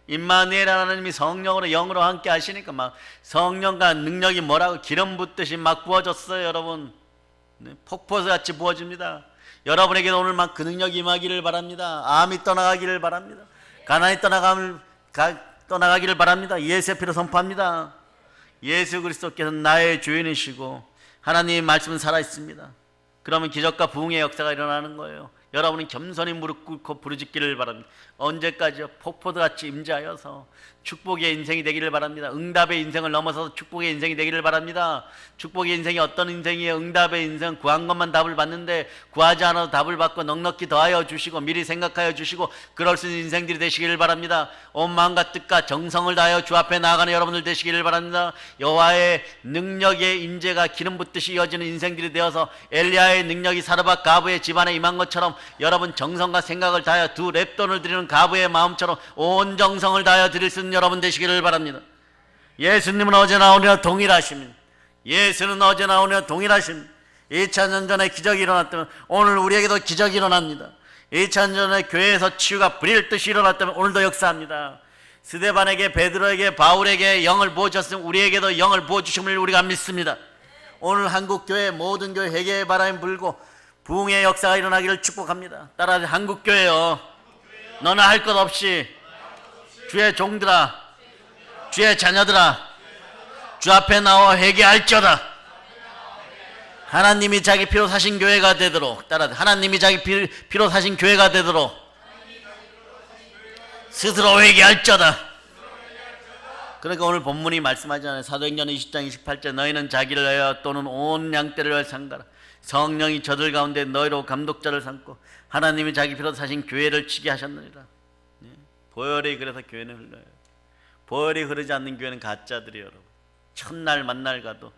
임마누엘 하나님이 성령으로 영으로 함께 하시니까 막 성령과 능력이 뭐라고 기름 붓듯이 막 부어졌어요. 여러분, 네, 폭포수같이 부어집니다. 여러분에게도 오늘 막 그 능력이 임하기를 바랍니다. 암이 떠나가기를 바랍니다. 가난이 떠나가기를 바랍니다. 예수의 피로 선포합니다. 예수 그리스도께서 나의 주인이시고 하나님의 말씀은 살아있습니다. 그러면 기적과 부흥의 역사가 일어나는 거예요. 여러분은 겸손히 무릎 꿇고 부르짖기를 바랍니다. 언제까지요? 폭포도같이 임재하여서 축복의 인생이 되기를 바랍니다. 응답의 인생을 넘어서서 축복의 인생이 되기를 바랍니다. 축복의 인생이 어떤 인생이에요? 응답의 인생, 구한 것만 답을 받는데 구하지 않아도 답을 받고 넉넉히 더하여 주시고 미리 생각하여 주시고 그럴 수 있는 인생들이 되시기를 바랍니다. 온 마음과 뜻과 정성을 다하여 주 앞에 나아가는 여러분들 되시기를 바랍니다. 여호와의 능력의 임재가 기름 붓듯이 이어지는 인생들이 되어서 엘리야의 능력이 사르밧 가부의 집안에 임한 것처럼 여러분 정성과 생각을 다하여 두 랩돈을 드리는 가부의 마음처럼 온 정성을 다하여 드릴 수 있는 여러분 되시기를 바랍니다. 예수님은 어제나 오늘이나 동일하십니다. 예수는 어제나 오늘이나 동일하십니다. 2000년 전에 기적이 일어났다면 오늘 우리에게도 기적이 일어납니다. 2000년 전에 교회에서 치유가 불일 듯이 일어났다면 오늘도 역사합니다. 스데반에게, 베드로에게, 바울에게 영을 부어주셨으면 우리에게도 영을 부어주심을 우리가 믿습니다. 오늘 한국교회 모든 교회 회개의 바람이 불고 부흥의 역사가 일어나기를 축복합니다. 따라서 한국교회여, 너나 할 것 없이 주의 종들아, 주의 자녀들아, 주 앞에 나와 회개할지어다. 하나님이 자기 피로 사신 교회가 되도록, 따라서 하나님이 자기 피로 사신 교회가 되도록 스스로 회개할지어다. 그러니까 오늘 본문이 말씀하잖아요. 사도행전 20장 28절, 너희는 자기를 위하여 또는 온 양떼를 위하여 상가라. 성령이 저들 가운데 너희로 감독자를 삼고 하나님이 자기 피로 사신 교회를 치게 하셨느니라. 보혈이 그래서 교회는 흘러요. 보혈이 흐르지 않는 교회는 가짜들이에요. 여러분, 첫날 만날 가도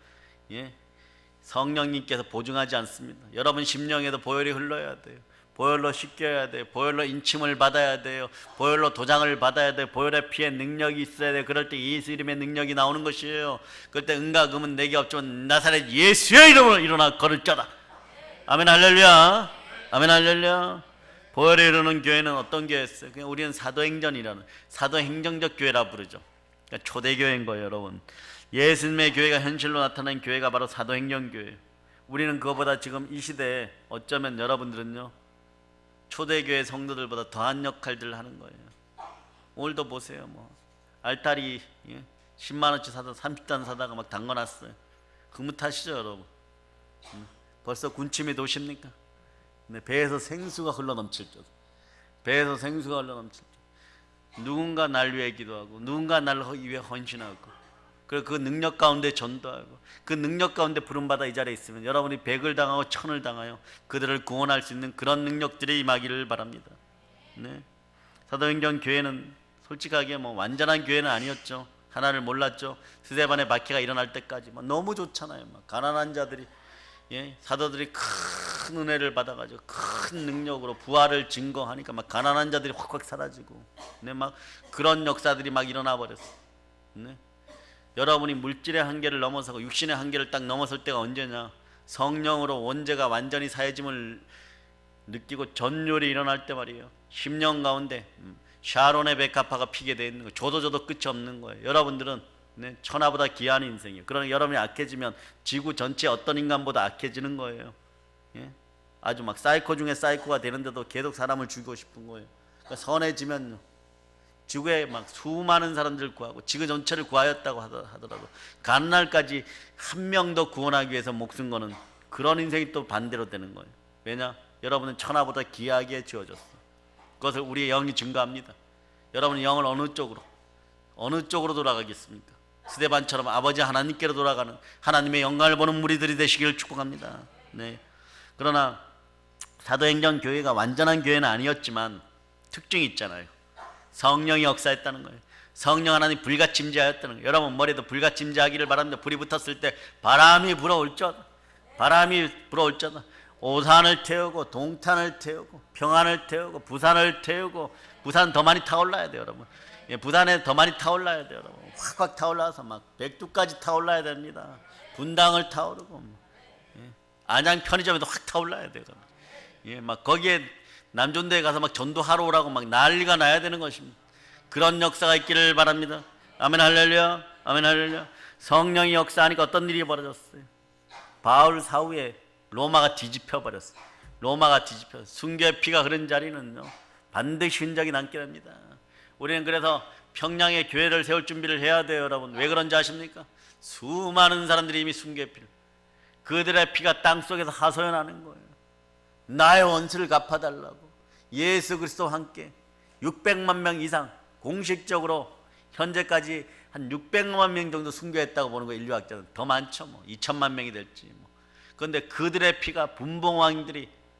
성령님께서 보증하지 않습니다. 여러분 심령에도 보혈이 흘러야 돼요. 보혈로 씻겨야 돼요. 보혈로 인침을 받아야 돼요. 보혈로 도장을 받아야 돼요. 보혈의 피에 능력이 있어야 돼요. 그럴 때 예수 이름의 능력이 나오는 것이에요. 그럴 때 은과 금은 내게 없지만 나사렛 예수의 이름으로 일어나 걸을지어다. 아멘 할렐루야. 아멘 할렐루야. 보혈에 이르는 교회는 어떤 교회였어요? 그냥 우리는 사도행전이라는 사도행정적 교회라 부르죠. 그러니까 초대교회인 거예요. 여러분, 예수님의 교회가 현실로 나타난 교회가 바로 사도행전 교회예요. 우리는 그거보다 지금 이 시대에 어쩌면 여러분들은요 초대교회 성도들보다 더한 역할들을 하는 거예요. 오늘도 보세요. 뭐 알타리 10만 원치 사다 30단 사다가 막 담궈놨어요. 흐뭇하시죠 여러분? 벌써 군침이 도십니까? 근데 배에서 생수가 흘러넘칠 줄, 배에서 생수가 흘러넘칠 줄. 누군가 날 위해 기도하고 누군가 날 위해 헌신하고 그리고 그 능력 가운데 전도하고 그 능력 가운데 부름받아 이 자리에 있으면 여러분이 100을 당하고 1000을 당하여 그들을 구원할 수 있는 그런 능력들이 임하기를 바랍니다. 네. 사도행전 교회는 솔직하게 뭐 완전한 교회는 아니었죠. 하나를 몰랐죠. 스데반의 박해가 일어날 때까지 너무 좋잖아요. 가난한 자들이 사도들이 큰 은혜를 받아가지고 큰 능력으로 부활을 증거하니까 가난한 자들이 확확 사라지고, 그런 역사들이 일어나 버렸어. 여러분이 물질의 한계를 넘어서고 육신의 한계를 딱 넘어설 때가 언제냐? 성령으로 원죄가 완전히 사해짐을 느끼고 전율이 일어날 때 말이에요. 10년 가운데 샤론의 백합화가 피게 돼 있는 거, 줘도 끝이 없는 거예요. 여러분들은 천하보다 귀한 인생이에요. 그러나 여러분이 악해지면 지구 전체 어떤 인간보다 악해지는 거예요. 아주 사이코 중에 사이코가 되는데도 계속 사람을 죽이고 싶은 거예요. 그러니까 선해지면 지구에 수많은 사람들을 구하고 지구 전체를 구하였다고 하더라도 가는 날까지 한 명도 구원하기 위해서 목숨 거는 그런 인생이 또 반대로 되는 거예요. 왜냐? 여러분은 천하보다 귀하게 지어졌어. 그것을 우리의 영이 증거합니다. 여러분의 영을 어느 쪽으로 돌아가겠습니까? 스데반처럼 아버지 하나님께로 돌아가는 하나님의 영광을 보는 무리들이 되시기를 축복합니다. 네. 그러나 사도행전 교회가 완전한 교회는 아니었지만 특징이 있잖아요. 성령이 역사했다는 거예요. 성령 하나님 불같이 임재하였다는 거예요. 여러분 머리에도 불같이 임재하기를 바랍니다. 불이 붙었을 때 바람이 불어올지어다. 오산을 태우고 동탄을 태우고 평안을 태우고 부산을 태우고, 부산 더 많이 타올라야 돼요 여러분. 부산에 더 많이 타올라야 돼요 여러분. 확확 타올라서 백두까지 타올라야 됩니다. 분당을 타오르고 안양 편의점에도 확 타올라야 돼요. 예, 막 거기에 남존대에 가서 막 전도하러 오라고 막 난리가 나야 되는 것입니다. 그런 역사가 있기를 바랍니다. 아멘 할렐루야. 아멘 할렐루야. 성령이 역사하니까 어떤 일이 벌어졌어요? 바울 사후에 로마가 뒤집혀 버렸어요. 로마가 뒤집혀. 순교의 피가 흐른 자리는요 반드시 흔적이 남게 됩니다. 우리는 그래서 평양에 교회를 세울 준비를 해야 돼요. 여러분 왜 그런지 아십니까? 수많은 사람들이 이미 순교의 피를, 그들의 피가 땅속에서 하소연하는 거예요. 나의 원수를 갚아달라고. 예수 그리스도와 함께 600만 명 이상 공식적으로 현재까지 한 600만 명 정도 순교했다고 보는 거예요. 인류학자는 더 많죠. 뭐 2천만 명이 될지 뭐. 그런데 그들의 피가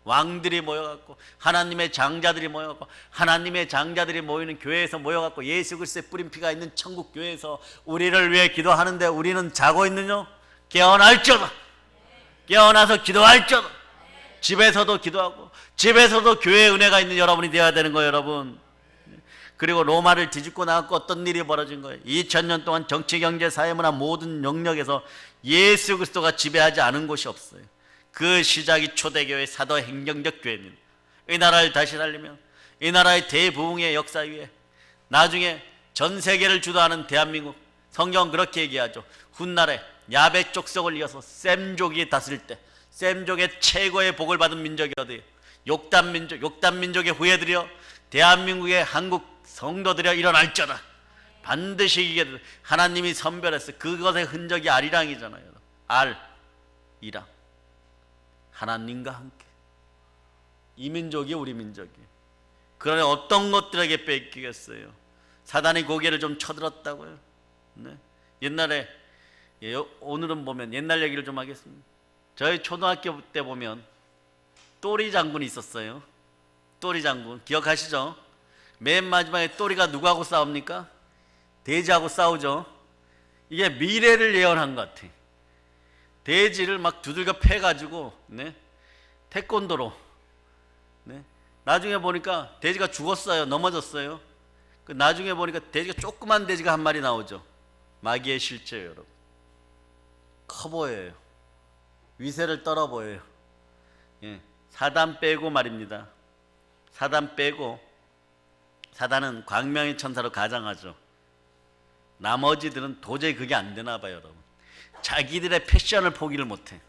왕들이 모여갖고 하나님의 장자들이 모여갖고 하나님의 장자들이 모이는 교회에서 모여갖고 예수 그리스도의 뿌린 피가 있는 천국 교회에서 우리를 위해 기도하는데 우리는 자고 있느냐? 깨어날지어다. 깨어나서 기도할지어다. 집에서도 기도하고 집에서도 교회의 은혜가 있는 여러분이 되어야 되는 거예요. 여러분. 그리고 로마를 뒤집고 나갔고 어떤 일이 벌어진 거예요? 2000년 동안 정치, 경제, 사회, 문화 모든 영역에서 예수 그리스도가 지배하지 않은 곳이 없어요. 그 시작이 초대교회 사도행정적 교회입니다. 이 나라를 다시 살리면 이 나라의 대부흥의 역사 위에 나중에 전 세계를 주도하는 대한민국, 성경은 그렇게 얘기하죠. 훗날에 야베 족속을 이어서 셈족이 다스릴 때 셈족의 최고의 복을 받은 민족이 어디예요? 욕단민족, 욕단민족의 후예들이여 대한민국의 한국 성도들이여 일어날지어다. 반드시 이게 하나님이 선별했어요. 그것의 흔적이 아리랑이잖아요. 이랑 하나님과 함께 이 민족이 우리 민족이에요. 그러니 어떤 것들에게 뺏기겠어요? 사단이 고개를 좀 쳐들었다고요. 네. 옛날에 오늘은 보면 옛날 얘기를 좀 하겠습니다. 저희 초등학교 때 보면 또리 장군이 있었어요. 또리 장군 기억하시죠? 맨 마지막에 또리가 누구하고 싸웁니까? 돼지하고 싸우죠. 이게 미래를 예언한 것 같아. 돼지를 막 두들겨 패가지고 네? 태권도로 네? 나중에 보니까 돼지가 죽었어요. 넘어졌어요. 그 나중에 보니까 돼지가 조그만 돼지가 한 마리 나오죠. 마귀의 실체예요. 여러분. 커 보여요. 위세를 떨어 보여요. 예. 사단 빼고 말입니다. 사단 빼고, 사단은 광명의 천사로 가장하죠. 나머지들은 도저히 그게 안 되나 봐요. 여러분. 자기들의 패션을 포기를 못해.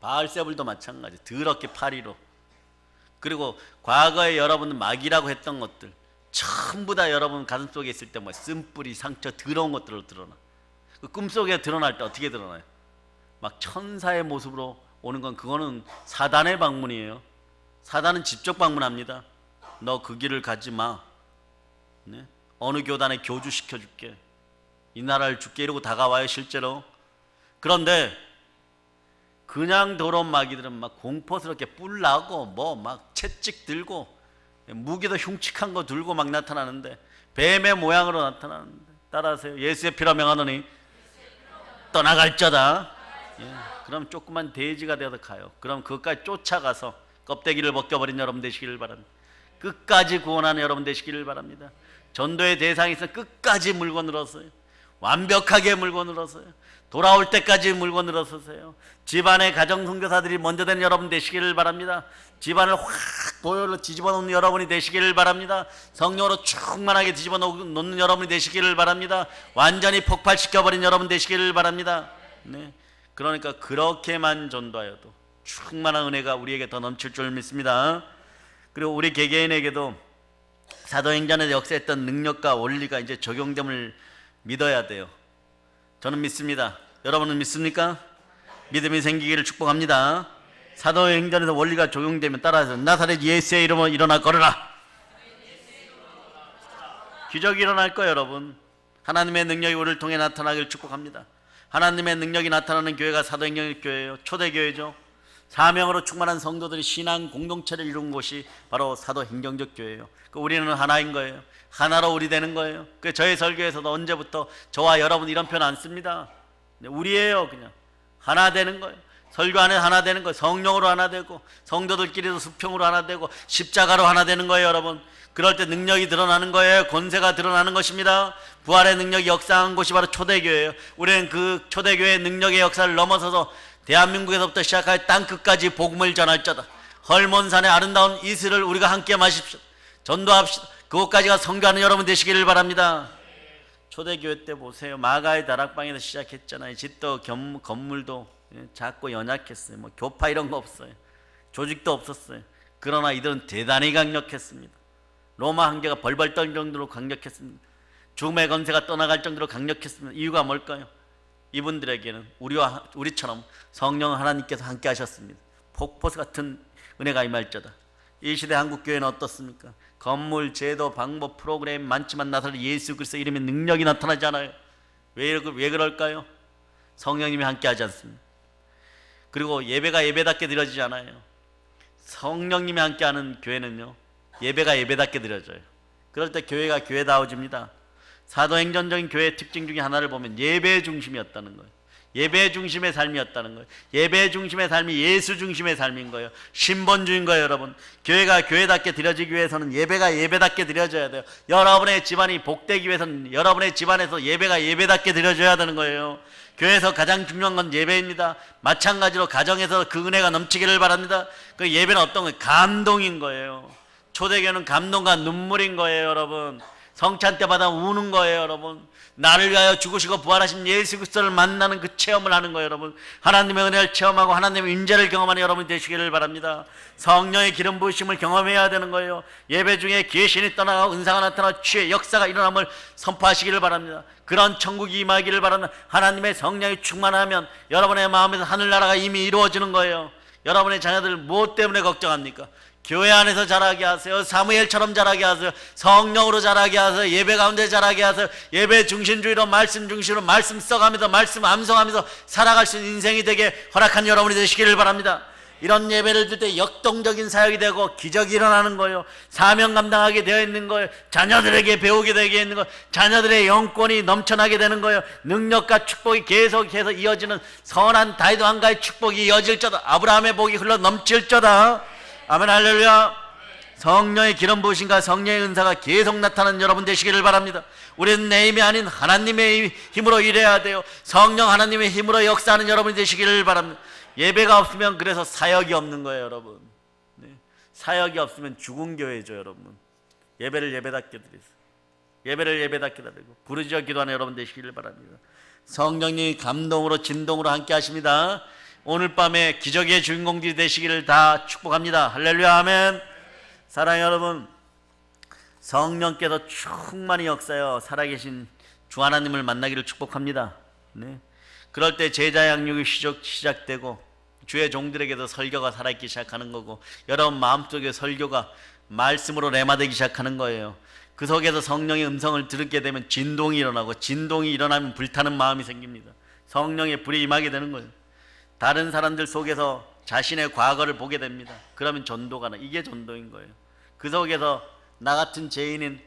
바알세불도 마찬가지. 더럽게 파리로. 그리고 과거에 여러분은 마귀라고 했던 것들 전부 다 여러분 가슴속에 있을 때 뭐 쓴뿌리, 상처, 더러운 것들로 드러나. 그 꿈속에 드러날 때 어떻게 드러나요? 막 천사의 모습으로 오는 건 그거는 사단의 방문이에요. 사단은 직접 방문합니다. 너 그 길을 가지 마. 네? 어느 교단에 교주시켜줄게. 이 나라를 줄게 이러고 다가와요 실제로. 그런데 그냥 더러운 마귀들은 막 공포스럽게 뿔나고 뭐 막 채찍 들고 무기도 흉측한 거 들고 막 나타나는데 뱀의 모양으로 나타나는데 따라하세요. 예수의 피로 명하노니 떠나갈자다. 예, 그럼 조그만 돼지가 되어서 가요. 그럼 그것까지 쫓아가서 껍데기를 벗겨버린 여러분 되시기를 바랍니다. 끝까지 구원하는 여러분 되시기를 바랍니다. 전도의 대상이 있으면 끝까지 물고 늘었어요. 완벽하게 물고 늘었어요. 돌아올 때까지 물고 늘었으세요. 집안의 가정선교사들이 먼저 되는 여러분 되시기를 바랍니다. 집안을 확 보혈로 뒤집어 놓는 여러분이 되시기를 바랍니다. 성령으로 충만하게 뒤집어 놓는 여러분이 되시기를 바랍니다. 완전히 폭발시켜버린 여러분 되시기를 바랍니다. 네. 그러니까 그렇게만 전도하여도 충만한 은혜가 우리에게 더 넘칠 줄 믿습니다. 그리고 우리 개개인에게도 사도행전에서 역사했던 능력과 원리가 이제 적용됨을 믿어야 돼요. 저는 믿습니다. 여러분은 믿습니까? 믿음이 생기기를 축복합니다. 사도행전에서 원리가 적용되면 따라서 나사렛 예수의 이름으로 일어나 걸어라. 기적이 일어날 거예요. 여러분. 하나님의 능력이 우리를 통해 나타나기를 축복합니다. 하나님의 능력이 나타나는 교회가 사도행전 교회예요. 초대교회죠. 사명으로 충만한 성도들이 신앙 공동체를 이룬 곳이 바로 사도행정적 교회예요. 우리는 하나인 거예요. 하나로 우리 되는 거예요. 저희 설교에서도 언제부터 저와 여러분 이런 표현 안 씁니다. 우리예요. 그냥 하나 되는 거예요. 설교 안에 하나 되는 거예요. 성령으로 하나 되고 성도들끼리도 수평으로 하나 되고 십자가로 하나 되는 거예요. 여러분. 그럴 때 능력이 드러나는 거예요. 권세가 드러나는 것입니다. 부활의 능력이 역사한 곳이 바로 초대교회예요. 우리는 그 초대교회의 능력의 역사를 넘어서서 대한민국에서부터 시작하여 땅끝까지 복음을 전할 자다. 헐몬산의 아름다운 이슬을 우리가 함께 마십시오. 전도합시다. 그곳까지가 선교하는 여러분 되시기를 바랍니다. 초대교회 때 보세요. 마가의 다락방에서 시작했잖아요. 집도 건물도 작고 연약했어요. 뭐 교파 이런 거 없어요. 조직도 없었어요. 그러나 이들은 대단히 강력했습니다. 로마 황제가 벌벌 떨 정도로 강력했습니다. 죽음의 권세가 떠나갈 정도로 강력했습니다. 이유가 뭘까요? 이분들에게는 우리처럼 성령 하나님께서 함께 하셨습니다. 폭포수 같은 은혜가 임할자다. 이 시대 한국교회는 어떻습니까? 건물, 제도, 방법, 프로그램 많지만 나사렛 예수 그리스도 이름의 능력이 나타나지 않아요. 왜 그럴까요? 성령님이 함께 하지 않습니다. 그리고 예배가 예배답게 드려지지 않아요. 성령님이 함께하는 교회는요, 예배가 예배답게 드려져요. 그럴 때 교회가 교회다워집니다. 사도행전적인 교회의 특징 중에 하나를 보면 예배 중심이었다는 거예요. 예배 중심의 삶이었다는 거예요. 예배 중심의 삶이 예수 중심의 삶인 거예요. 신본주의인 거예요. 여러분, 교회가 교회답게 드려지기 위해서는 예배가 예배답게 드려져야 돼요. 여러분의 집안이 복되기 위해서는 여러분의 집안에서 예배가 예배답게 드려져야 되는 거예요. 교회에서 가장 중요한 건 예배입니다. 마찬가지로 가정에서 그 은혜가 넘치기를 바랍니다. 그 예배는 어떤 거예요? 감동인 거예요. 초대교회는 감동과 눈물인 거예요. 여러분, 성찬 때마다 우는 거예요. 여러분, 나를 위하여 죽으시고 부활하신 예수 그리스도를 만나는 그 체험을 하는 거예요. 여러분, 하나님의 은혜를 체험하고 하나님의 임재를 경험하는 여러분이 되시기를 바랍니다. 성령의 기름 부으심을 경험해야 되는 거예요. 예배 중에 귀신이 떠나가고 은사가 나타나고 치유의 역사가 일어남을 선포하시기를 바랍니다. 그런 천국이 임하기를 바랍니다. 하나님의 성령이 충만하면 여러분의 마음에서 하늘나라가 이미 이루어지는 거예요. 여러분의 자녀들 무엇 때문에 걱정합니까? 교회 안에서 자라게 하세요. 사무엘처럼 자라게 하세요. 성령으로 자라게 하세요. 예배 가운데 자라게 하세요. 예배 중심주의로 말씀 중심으로 말씀 써가면서 말씀 암송하면서 살아갈 수 있는 인생이 되게 허락한 여러분이 되시기를 바랍니다. 이런 예배를 드릴 때 역동적인 사역이 되고 기적이 일어나는 거예요. 사명 감당하게 되어 있는 거예요. 자녀들에게 배우게 되게 있는 거예요. 자녀들의 영권이 넘쳐나게 되는 거예요. 능력과 축복이 계속해서 이어지는 선한 다윗 왕가의 축복이 이어질 자다. 아브라함의 복이 흘러 넘칠 자다. 아멘, 할렐루야. 성령의 기름 부으심과 성령의 은사가 계속 나타나는 여러분 되시기를 바랍니다. 우리는 내 힘이 아닌 하나님의 힘으로 일해야 돼요. 성령 하나님의 힘으로 역사하는 여러분이 되시기를 바랍니다. 예배가 없으면 그래서 사역이 없는 거예요. 여러분, 네. 사역이 없으면 죽은 교회죠. 여러분, 예배를 예배답게 드리세요. 예배를 예배답게 드리고 부르짖어 기도하는 여러분 되시기를 바랍니다. 성령님이 감동으로 진동으로 함께 하십니다. 오늘 밤에 기적의 주인공들이 되시기를 다 축복합니다. 할렐루야, 아멘. 사랑하는 여러분, 성령께서 충만히 역사여 살아계신 주 하나님을 만나기를 축복합니다. 네. 그럴 때 제자 양육이 시작되고 주의 종들에게도 설교가 살아있기 시작하는 거고, 여러분 마음속에 설교가 말씀으로 래마되기 시작하는 거예요. 그 속에서 성령의 음성을 들게 되면 진동이 일어나고, 진동이 일어나면 불타는 마음이 생깁니다. 성령의 불이 임하게 되는 거예요. 다른 사람들 속에서 자신의 과거를 보게 됩니다. 그러면 전도가 나. 이게 전도인 거예요. 그 속에서 나 같은 죄인인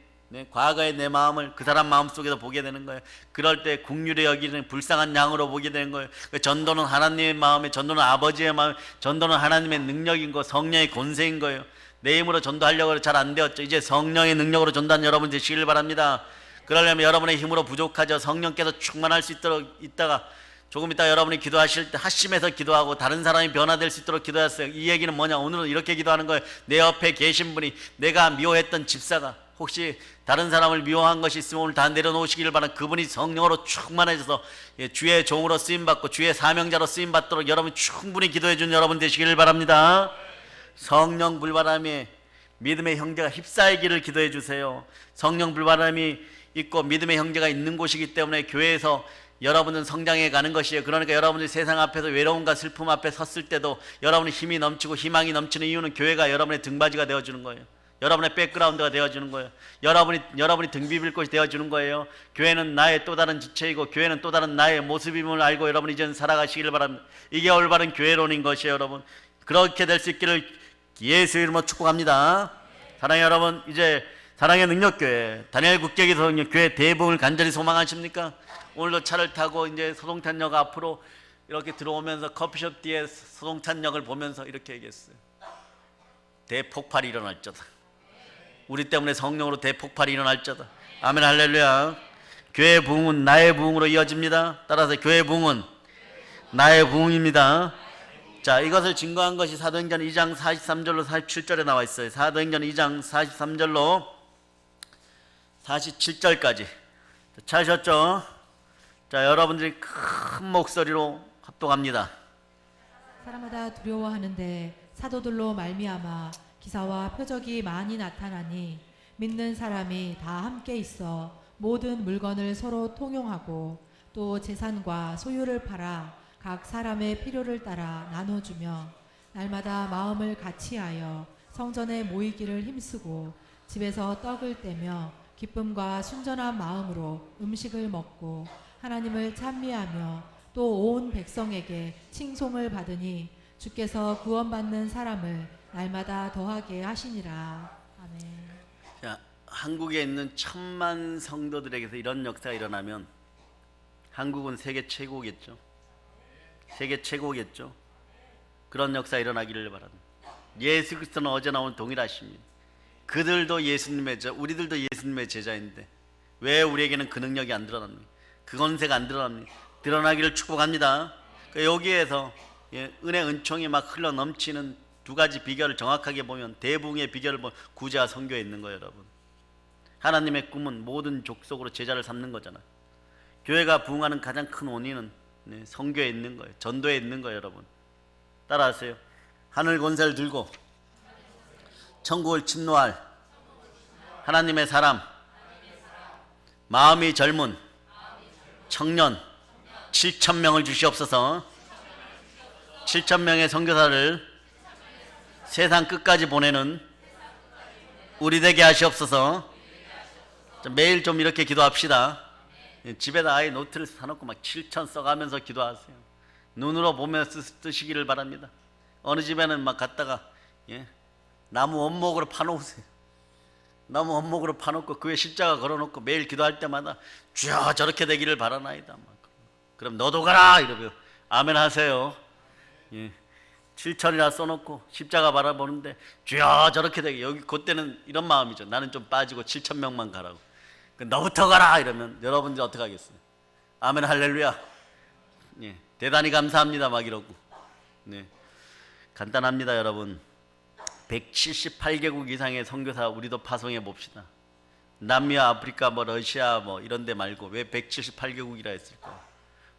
과거의 내 마음을 그 사람 마음 속에서 보게 되는 거예요. 그럴 때 국률에 여기는 불쌍한 양으로 보게 되는 거예요. 전도는 하나님의 마음에, 전도는 아버지의 마음에, 전도는 하나님의 능력인 거, 성령의 권세인 거예요. 내 힘으로 전도하려고 해도 잘 안 되었죠. 이제 성령의 능력으로 전도하는 여러분 되시길 바랍니다. 그러려면 여러분의 힘으로 부족하죠. 성령께서 충만할 수 있도록 있다가 조금 이따 여러분이 기도하실 때 합심해서 기도하고 다른 사람이 변화될 수 있도록 기도했어요. 이 얘기는 뭐냐? 오늘은 이렇게 기도하는 거예요. 내 옆에 계신 분이, 내가 미워했던 집사가 혹시 다른 사람을 미워한 것이 있으면 오늘 다 내려놓으시기를 바란, 그분이 성령으로 충만해져서 주의 종으로 쓰임받고 주의 사명자로 쓰임받도록 여러분 충분히 기도해 준 여러분 되시기를 바랍니다. 성령 불바람에 믿음의 형제가 휩싸이기를 기도해 주세요. 성령 불바람이 있고 믿음의 형제가 있는 곳이기 때문에 교회에서 여러분은 성장해 가는 것이에요. 그러니까 여러분이 세상 앞에서 외로움과 슬픔 앞에 섰을 때도 여러분의 힘이 넘치고 희망이 넘치는 이유는 교회가 여러분의 등받이가 되어주는 거예요. 여러분의 백그라운드가 되어주는 거예요. 여러분이 등 비빌 곳이 되어주는 거예요. 교회는 나의 또 다른 지체이고 교회는 또 다른 나의 모습임을 알고 여러분이 이제는 살아가시기를 바랍니다. 이게 올바른 교회론인 것이에요. 여러분, 그렇게 될 수 있기를 예수 이름으로 축복합니다. 사랑하는 여러분, 이제 사랑의 능력교회 다니엘 국제기도 교회 대부분을 간절히 소망하십니까? 오늘도 차를 타고 이제 소동탄역 앞으로 이렇게 들어오면서 커피숍 뒤에 소동탄역을 보면서 이렇게 얘기했어요. 대폭발이 일어날 자다. 우리 때문에 성령으로 대폭발이 일어날 자다. 아멘, 할렐루야. 교회의 부흥은 나의 부흥으로 이어집니다. 따라서 교회의 부흥은 나의 부흥입니다. 자, 이것을 증거한 것이 사도행전 2장 43절로 47절에 나와 있어요. 사도행전 2장 43절로 47절까지. 찾으셨죠? 자, 여러분들이 큰 목소리로 합독합니다. 사람마다 두려워하는데 사도들로 말미암아 기사와 표적이 많이 나타나니 믿는 사람이 다 함께 있어 모든 물건을 서로 통용하고 또 재산과 소유를 팔아 각 사람의 필요를 따라 나눠주며 날마다 마음을 같이하여 성전에 모이기를 힘쓰고 집에서 떡을 떼며 기쁨과 순전한 마음으로 음식을 먹고 하나님을 찬미하며 또 온 백성에게 칭송을 받으니 주께서 구원받는 사람을 날마다 더하게 하시니라. 아멘. 자, 한국에 있는 1000만 성도들에게서 이런 역사가 일어나면 한국은 세계 최고겠죠. 세계 최고겠죠. 그런 역사 일어나기를 바랍니다. 예수 그리스도는 어제 나온 동일하십니다. 그들도 예수님의 제자, 우리들도 예수님의 제자인데 왜 우리에게는 그 능력이 안 드러납니까? 그 권세가 안 드러납니까? 드러나기를 축복합니다. 여기에서 은혜 은총이 막 흘러 넘치는 두 가지 비결을 정확하게 보면 대부흥의 비결을 보면 구제와 선교에 있는 거예요, 여러분. 하나님의 꿈은 모든 족속으로 제자를 삼는 거잖아요. 교회가 부흥하는 가장 큰 원인은 선교에 있는 거예요. 전도에 있는 거예요, 여러분. 따라하세요. 하늘 권세를 들고 천국을 침노할 하나님의 사람, 마음이 젊은 청년 7,000명을 주시옵소서. 7,000명의 선교사를 세상 끝까지 보내는 우리 되게 하시옵소서. 매일 좀 이렇게 기도합시다. 집에다 아예 노트를 사놓고 막 7,000 써가면서 기도하세요. 눈으로 보면서 쓰시기를 바랍니다. 어느 집에는 막 갔다가 나무 원목으로 파놓으세요. 나무 원목으로 파놓고 그 위에 십자가 걸어놓고 매일 기도할 때마다 주여 저렇게 되기를 바라나이다. 그럼 너도 가라 이러면 아멘 하세요. 7,000이나 써놓고 십자가 바라보는데 주여 저렇게 되게, 여기 그때는 이런 마음이죠. 나는 좀 빠지고 7,000명만 가라고. 너부터 가라 이러면 여러분들이 어떻게 하겠어요? 아멘 할렐루야. 대단히 감사합니다 막 이러고. 간단합니다 여러분. 178개국 이상의 선교사 우리도 파송해 봅시다. 남미와 아프리카 러시아 이런 데 말고 왜 178개국이라 했을까요?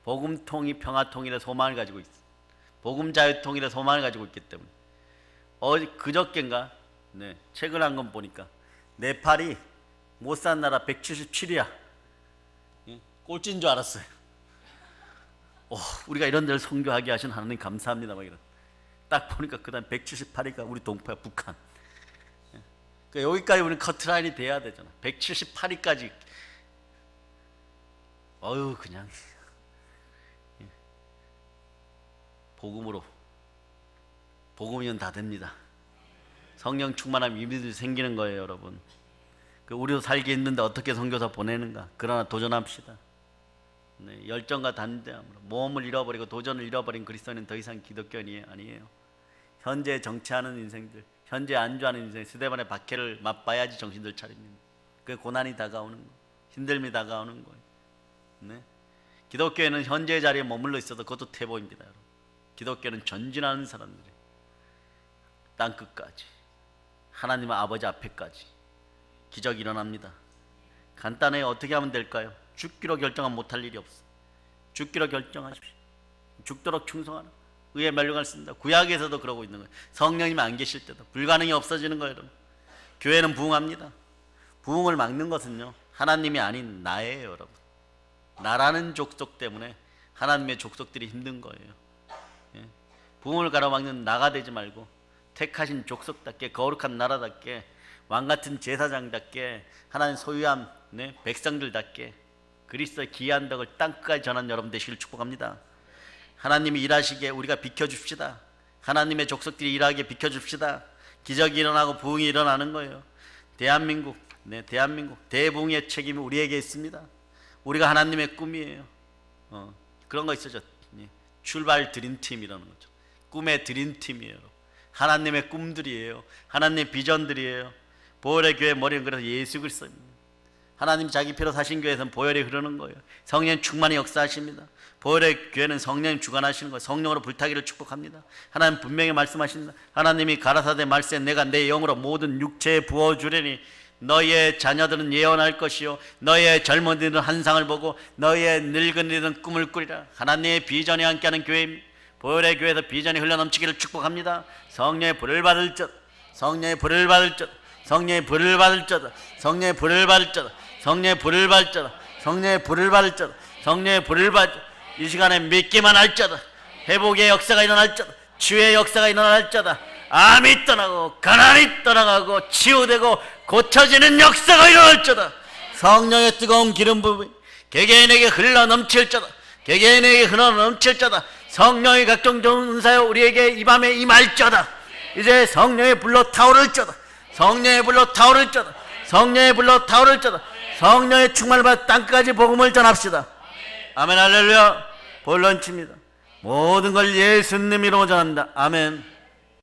복음통일 평화통일의 소망을 가지고 있어요. 복음자유통일의 소망을 가지고 있기 때문에. 그저께인가 책을 한 권 보니까 네팔이 못 산 나라 177이야. 꼴찌인 줄 알았어요. 우리가 이런 데를 선교하게 하신 하나님 감사합니다 막 이런. 딱 보니까 그 다음 178위가 우리 동포야, 북한. 그러니까 여기까지 우리는 커트라인이 돼야 되잖아. 178위까지 그냥 복음으로, 복음이면 다 됩니다. 성령 충만하면 이미들이 생기는 거예요 여러분. 우리도 살기 힘든데 어떻게 선교사 보내는가. 그러나 도전합시다. 열정과 담대함으로. 모험을 잃어버리고 도전을 잃어버린 그리스도인은 더 이상 기독교인이 아니에요. 현재 정치하는 인생들, 현재 안주하는 인생, 스데반의 박해를 맛봐야지 정신들 차립니다. 그 고난이 다가오는 거, 힘듦이 다가오는 거예요. 기독교회는 현재의 자리에 머물러 있어도 그것도 태보입니다 여러분. 기독교는 전진하는 사람들이 땅끝까지 하나님의 아버지 앞에까지 기적이 일어납니다. 간단해요. 어떻게 하면 될까요? 죽기로 결정하면 못할 일이 없어. 죽기로 결정하십시오. 죽도록 충성하라. 의에 멸류관을 쓴다. 구약에서도 그러고 있는 거예요. 성령님이 안 계실 때도 불가능이 없어지는 거예요 여러분. 교회는 부흥합니다. 부흥을 막는 것은요 하나님이 아닌 나예요 여러분. 나라는 족속 때문에 하나님의 족속들이 힘든 거예요. 부흥을 가로막는 나가 되지 말고 택하신 족속답게 거룩한 나라답게 왕같은 제사장답게 하나님 소유한 백성들답게 그리스도의 귀한 덕을 땅끝까지 전하는 여러분 되시길 축복합니다. 하나님이 일하시기에 우리가 비켜줍시다. 하나님의 족속들이 일하게 비켜줍시다. 기적이 일어나고 부흥이 일어나는 거예요. 대한민국 대부흥의 책임이 우리에게 있습니다. 우리가 하나님의 꿈이에요. 그런 거 있어죠. 출발 드림팀이라는 거죠. 꿈의 드림팀이에요. 하나님의 꿈들이에요. 하나님의 비전들이에요. 보혈의 교회 머리는 그래서 예수 그리스도입니다. 하나님 자기 피로 사신 교회에서는 보혈이 흐르는 거예요. 성령 충만히 역사하십니다. 보혈의 교회는 성령님 주관하시는 거예요. 성령으로 불타기를 축복합니다. 하나님 분명히 말씀하십니다. 하나님이 가라사대 말씀에 내가 내 영으로 모든 육체에 부어주려니 너희의 자녀들은 예언할 것이요 너희의 젊은이들은 환상을 보고 너희의 늙은이들은 꿈을 꾸리라. 하나님의 비전이 함께하는 교회입니다. 보혈의 교회에서 비전이 흘러넘치기를 축복합니다. 성령의 불을 받을 자, 성령의 불을 받을 자, 성령의 불을 받을 자다, 성령의 불을 받을 자다, 성령의 불을 받을 자다, 성령의 불을 받을 자다, 성령의 불을 받을 자다. 이 시간에 믿기만 할 자다. 회복의 역사가 일어날 자다. 치유의 역사가 일어날 자다. 암이 떠나고 가난이 떠나가고 치유되고 고쳐지는 역사가 일어날 자다. 성령의 뜨거운 기름 부음이 개개인에게 흘러 넘칠 자다. 개개인에게 흘러 넘칠 자다. 성령의 각종 좋은 은사여 우리에게 이 밤에 임할 자다. 이제 성령의 불로 타오를 자다. 성령의 불로 타오를 자다. 성령의 불로 타오를 자다. 성령의 충만을 받아 땅까지 복음을 전합시다. 아멘. 할렐루야. 볼런치입니다. 모든 걸 예수님 이름으로 전한다. 아멘.